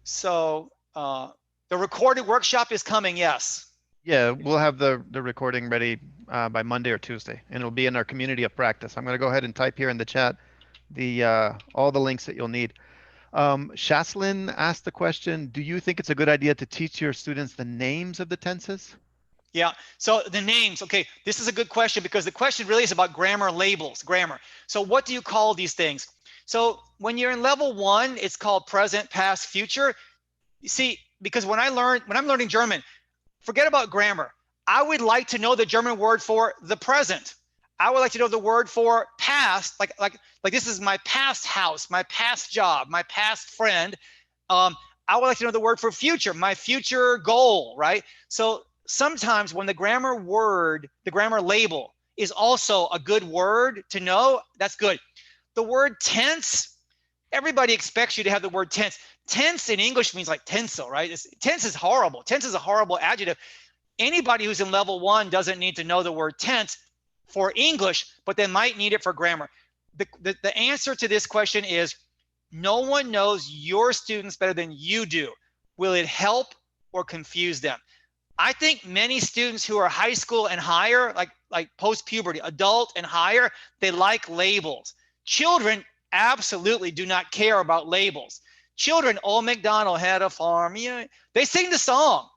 Speaker 1: So the recorded workshop is coming, yes.
Speaker 2: Yeah, we'll have the recording ready by Monday or Tuesday, and it'll be in our community of practice. I'm going to go ahead and type here in the chat all the links that you'll need. Shaslin asked the question, do you think it's a good idea to teach your students the names of the tenses?
Speaker 1: Yeah, so the names, okay, this is a good question because the question really is about grammar labels, grammar. So what do you call these things? So when you're in level 1, it's called present, past, future. You see, because when I'm learning German, forget about grammar. I would like to know the German word for the present. I would like to know the word for past, like this is my past house, my past job, my past friend. I would like to know the word for future, my future goal, right? So sometimes when the grammar word, the grammar label is also a good word to know, that's good. The word tense, everybody expects you to have the word tense. Tense in English means like tensile, right? Tense is horrible. Tense is a horrible adjective. Anybody who's in level 1 doesn't need to know the word tense for English, but they might need it for grammar. The answer to this question is no one knows your students better than you do. Will it help or confuse them? I think many students who are high school and higher, like post-puberty, adult and higher, they like labels. Children absolutely do not care about labels. Children, old MacDonald had a farm, you know, they sing the song.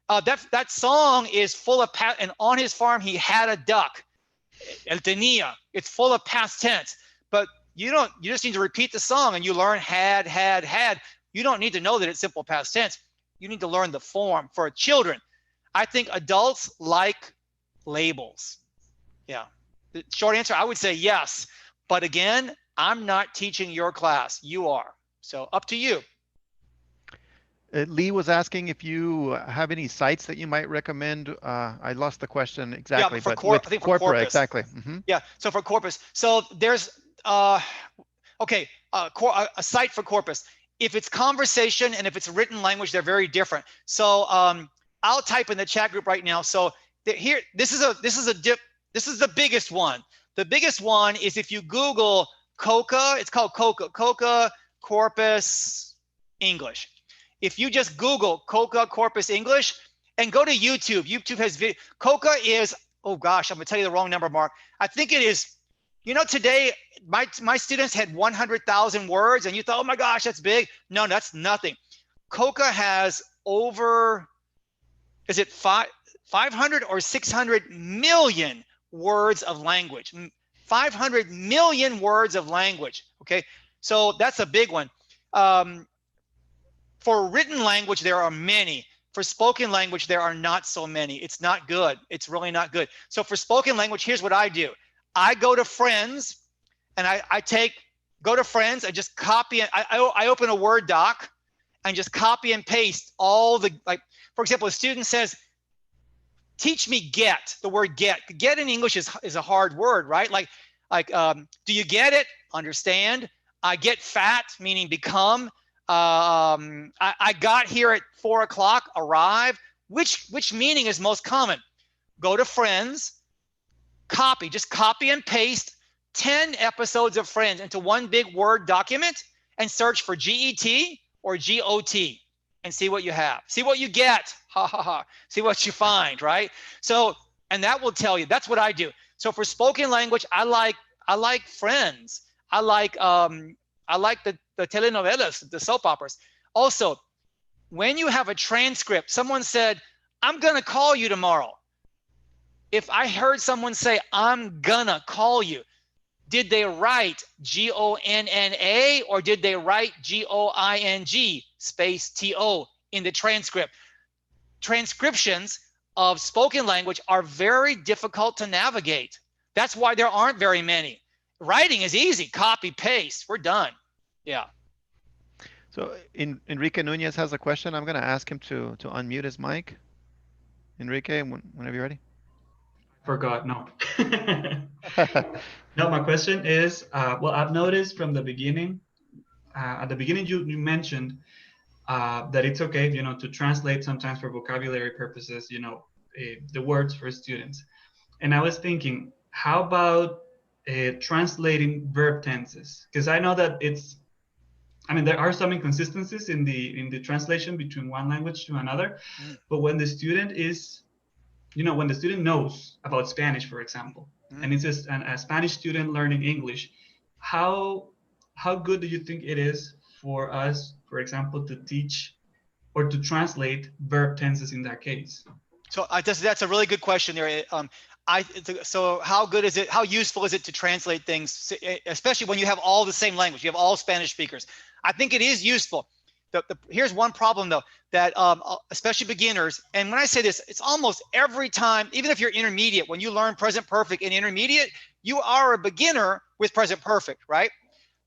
Speaker 1: That song is full of and on his farm he had a duck. El tenía. It's full of past tense. But you just need to repeat the song and you learn had. You don't need to know that it's simple past tense. You need to learn the form for children. I think adults like labels. Yeah. The short answer, I would say yes. But again, I'm not teaching your class. You are. So up to you.
Speaker 2: Lee was asking if you have any sites that you might recommend. I lost the question exactly,
Speaker 1: yeah,
Speaker 2: but
Speaker 1: I think
Speaker 2: for
Speaker 1: for corpus.
Speaker 2: Exactly. Mm-hmm.
Speaker 1: Yeah, so for corpus. So there's, a site for corpus. If it's conversation and if it's written language, they're very different. So I'll type in the chat group right now. So here, this is the biggest one. The biggest one is if you Google COCA, it's called COCA Corpus English. If you just Google COCA Corpus English and go to YouTube, YouTube has video. COCA is, oh gosh, I'm gonna tell you the wrong number, Mark. I think it is, today my students had 100,000 words and you thought, oh my gosh, that's big. No, that's nothing. COCA has over, is it 500 or 600 million words of language? 500 million words of language, okay? So that's a big one. For written language, there are many. For spoken language, there are not so many. It's not good. It's really not good. So for spoken language, here's what I do. I go to Friends and I go to Friends, I just copy it. I open a Word doc and just copy and paste all the, like, for example, a student says, teach me get, the word get. Get in English is a hard word, right? Like, do you get it? Understand. I get fat, meaning become. I got here at 4 o'clock, arrive. Which meaning is most common? Go to Friends, just copy and paste 10 episodes of Friends into one big Word document and search for GET or GOT and see what you have. See what you get. Ha ha ha. See what you find, right? So, and that will tell you, that's what I do. So for spoken language, I like Friends. I like the telenovelas, the soap operas. Also, when you have a transcript, someone said, I'm gonna call you tomorrow. If I heard someone say, I'm gonna call you, did they write G-O-N-N-A or did they write G-O-I-N-G space T-O in the transcript? Transcriptions of spoken language are very difficult to navigate. That's why there aren't very many. Writing is easy, copy, paste, we're done. Yeah.
Speaker 2: So Enrique Nunez has a question. I'm going to ask him to unmute his mic. Enrique, whenever you're ready.
Speaker 7: Forgot, no. No, my question is, well, I've noticed from the beginning, at the beginning you mentioned that it's okay, to translate sometimes for vocabulary purposes, the words for students. And I was thinking, how about translating verb tenses? Because I know that there are some inconsistencies in the translation between one language to another, but when the student is, when the student knows about Spanish, for example, and it's just a Spanish student learning English, how good do you think it is for us, for example, to teach or to translate verb tenses in that case?
Speaker 1: So that's a really good question there. So how good is it? How useful is it to translate things, especially when you have all the same language? You have all Spanish speakers. I think it is useful. Here's one problem though, that especially beginners, and when I say this, it's almost every time, even if you're intermediate, when you learn present perfect in intermediate, you are a beginner with present perfect, right?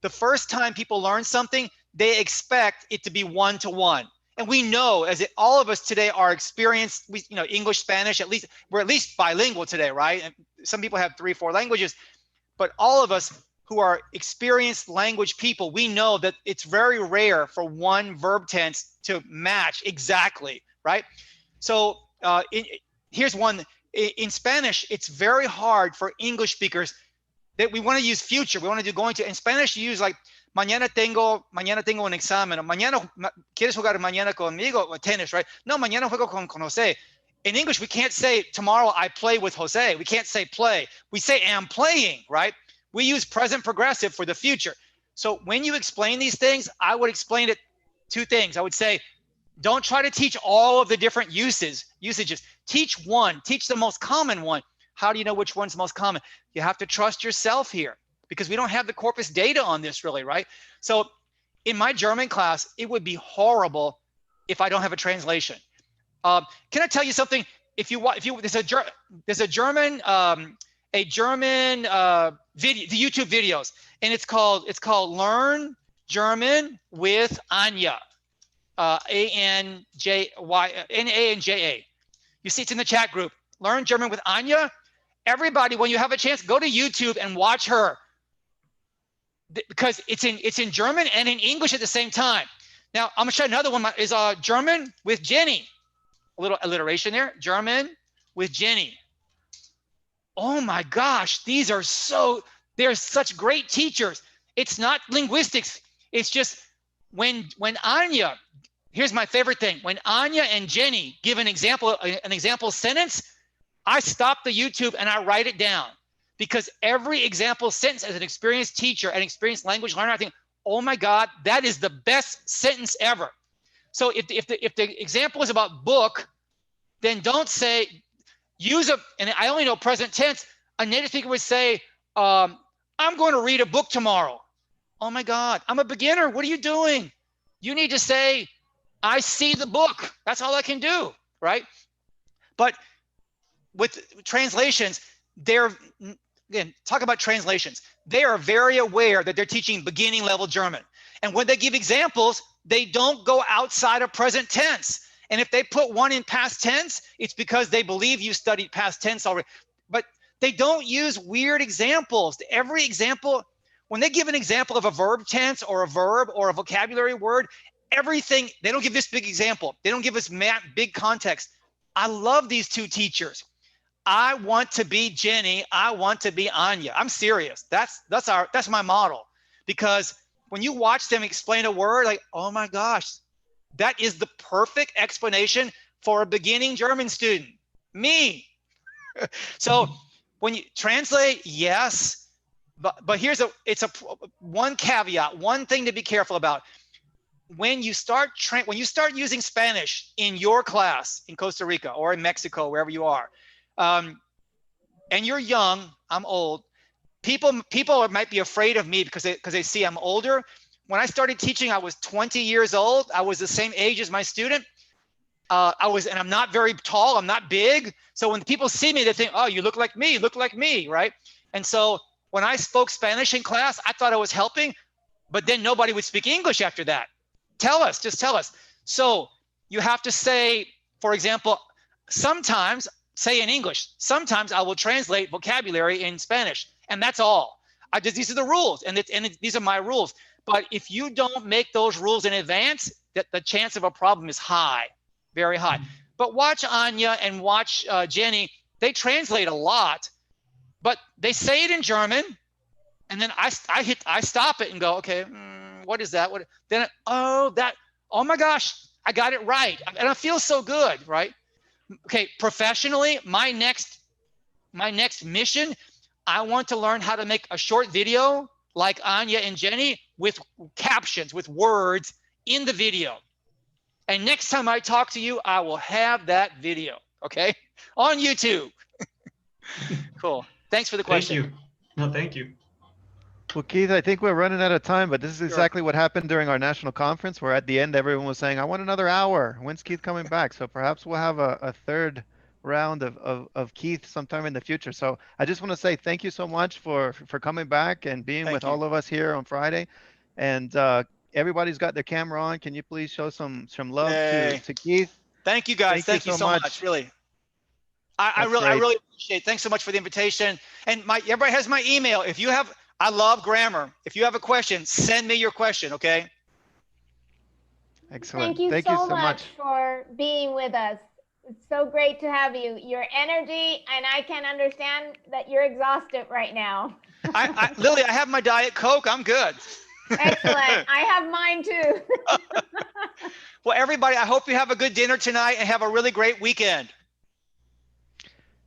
Speaker 1: The first time people learn something, they expect it to be one-to-one. And we know, all of us today are experienced, English, Spanish, we're at least bilingual today, right? And some people have 3 or 4 languages, but all of us who are experienced language people, we know that it's very rare for one verb tense to match exactly, right? So here's one. In Spanish, it's very hard for English speakers that we want to use future. We want to do going to. In Spanish, you use like, mañana tengo un examen. Mañana, ¿quieres jugar mañana conmigo? Or tennis, right? No, mañana juego con Jose. In English, we can't say, tomorrow I play with Jose. We can't say play. We say am playing, right? We use present progressive for the future. So when you explain these things, I would explain it 2 things. I would say, don't try to teach all of the different usages. Teach one, teach the most common one. How do you know which one's most common? You have to trust yourself here because we don't have the corpus data on this really, right? So in my German class, it would be horrible if I don't have a translation. Can I tell you something? There's a German video, the YouTube videos, and it's called Learn German with Anja, N-A-N-J-A. You see it's in the chat group. Learn German with Anja. Everybody, when you have a chance, go to YouTube and watch her, because it's in German and in English at the same time. Now I'm gonna show you another one. Is German with Jenny. A little alliteration there. German with Jenny. Oh my gosh, they're such great teachers. It's not linguistics. It's just when Anja, here's my favorite thing. When Anja and Jenny give an example sentence, I stop the YouTube and I write it down, because every example sentence, as an experienced teacher and experienced language learner, I think, oh my God, that is the best sentence ever. So if the example is about book, then don't say, and I only know present tense, a native speaker would say, I'm going to read a book tomorrow. Oh my God, I'm a beginner. What are you doing? You need to say, I see the book. That's all I can do, right? But with translations, again, talk about translations. They are very aware that they're teaching beginning level German. And when they give examples, they don't go outside of present tense. And if they put one in past tense, it's because they believe you studied past tense already. But they don't use weird examples. Every example, when they give an example of a verb tense or a verb or a vocabulary word, everything, they don't give this big example. They don't give us big context. I love these 2 teachers. I want to be Jenny. I want to be Anja. I'm serious. That's my model. Because when you watch them explain a word, like, oh my gosh, that is the perfect explanation for a beginning German student, me. So when you translate, yes, but here's one caveat, one thing to be careful about. When you start using Spanish in your class in Costa Rica or in Mexico, wherever you are, and you're young, I'm old, people might be afraid of me because they see I'm older. When I started teaching, I was 20 years old. I was the same age as my student. And I'm not very tall. I'm not big. So when people see me, they think, oh, you look like me, right? And so when I spoke Spanish in class, I thought I was helping, but then nobody would speak English after that. Just tell us. So you have to say, for example, sometimes say in English. Sometimes I will translate vocabulary in Spanish, and that's all. These are the rules, and these are my rules. But if you don't make those rules in advance, the chance of a problem is high, very high. But watch Anya and watch Jenny. They translate a lot, but they say it in German, and then I stop it and go, okay, what is that? Oh my gosh, I got it right, and I feel so good, right? Okay, professionally, my next mission, I want to learn how to make a short video like Anya and Jenny with captions, with words in the video. And next time I talk to you, I will have that video, okay? On YouTube. Cool. Thanks for the question.
Speaker 7: Thank you. No, thank you.
Speaker 2: Well, Keith, I think we're running out of time, but this is exactly what happened during our national conference, where at the end, everyone was saying, I want another hour. When's Keith coming back? So perhaps we'll have a third round of Keith sometime in the future. So I just want to say thank you so much for coming back and being with all of us here on Friday. And everybody's got their camera on. Can you please show some love to Keith?
Speaker 1: Thank you, guys. Thank you so much. Really. I really appreciate it. Thanks so much for the invitation. And everybody has my email. If you have, I love grammar. If you have a question, send me your question, okay?
Speaker 2: Excellent.
Speaker 4: Thank you so much for being with us. It's so great to have you. Your energy, and I can understand that you're exhausted right now.
Speaker 1: Lily, I have my Diet Coke. I'm good.
Speaker 4: Excellent. I have mine too.
Speaker 1: Well, everybody, I hope you have a good dinner tonight and have a really great weekend.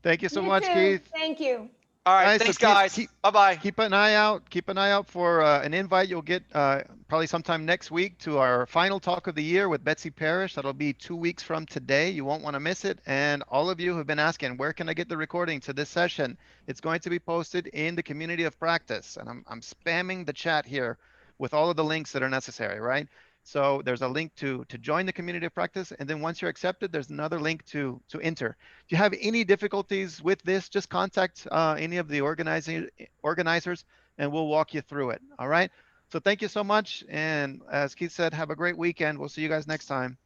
Speaker 2: Thank you so much,
Speaker 4: too.
Speaker 2: Keith.
Speaker 4: Thank you.
Speaker 1: All right, thanks, guys. Bye-bye.
Speaker 2: Keep an eye out. Keep an eye out for an invite you'll get probably sometime next week to our final talk of the year with Betsy Parrish. That'll be 2 weeks from today. You won't want to miss it. And all of you who've been asking, where can I get the recording to this session? It's going to be posted in the community of practice. And I'm spamming the chat here with all of the links that are necessary, right? So there's a link to join the community of practice. And then once you're accepted, there's another link to enter. If you have any difficulties with this, just contact any of the organizers and we'll walk you through it. All right. So thank you so much. And as Keith said, have a great weekend. We'll see you guys next time.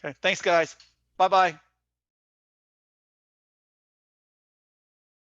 Speaker 1: Okay. Thanks, guys. Bye-bye.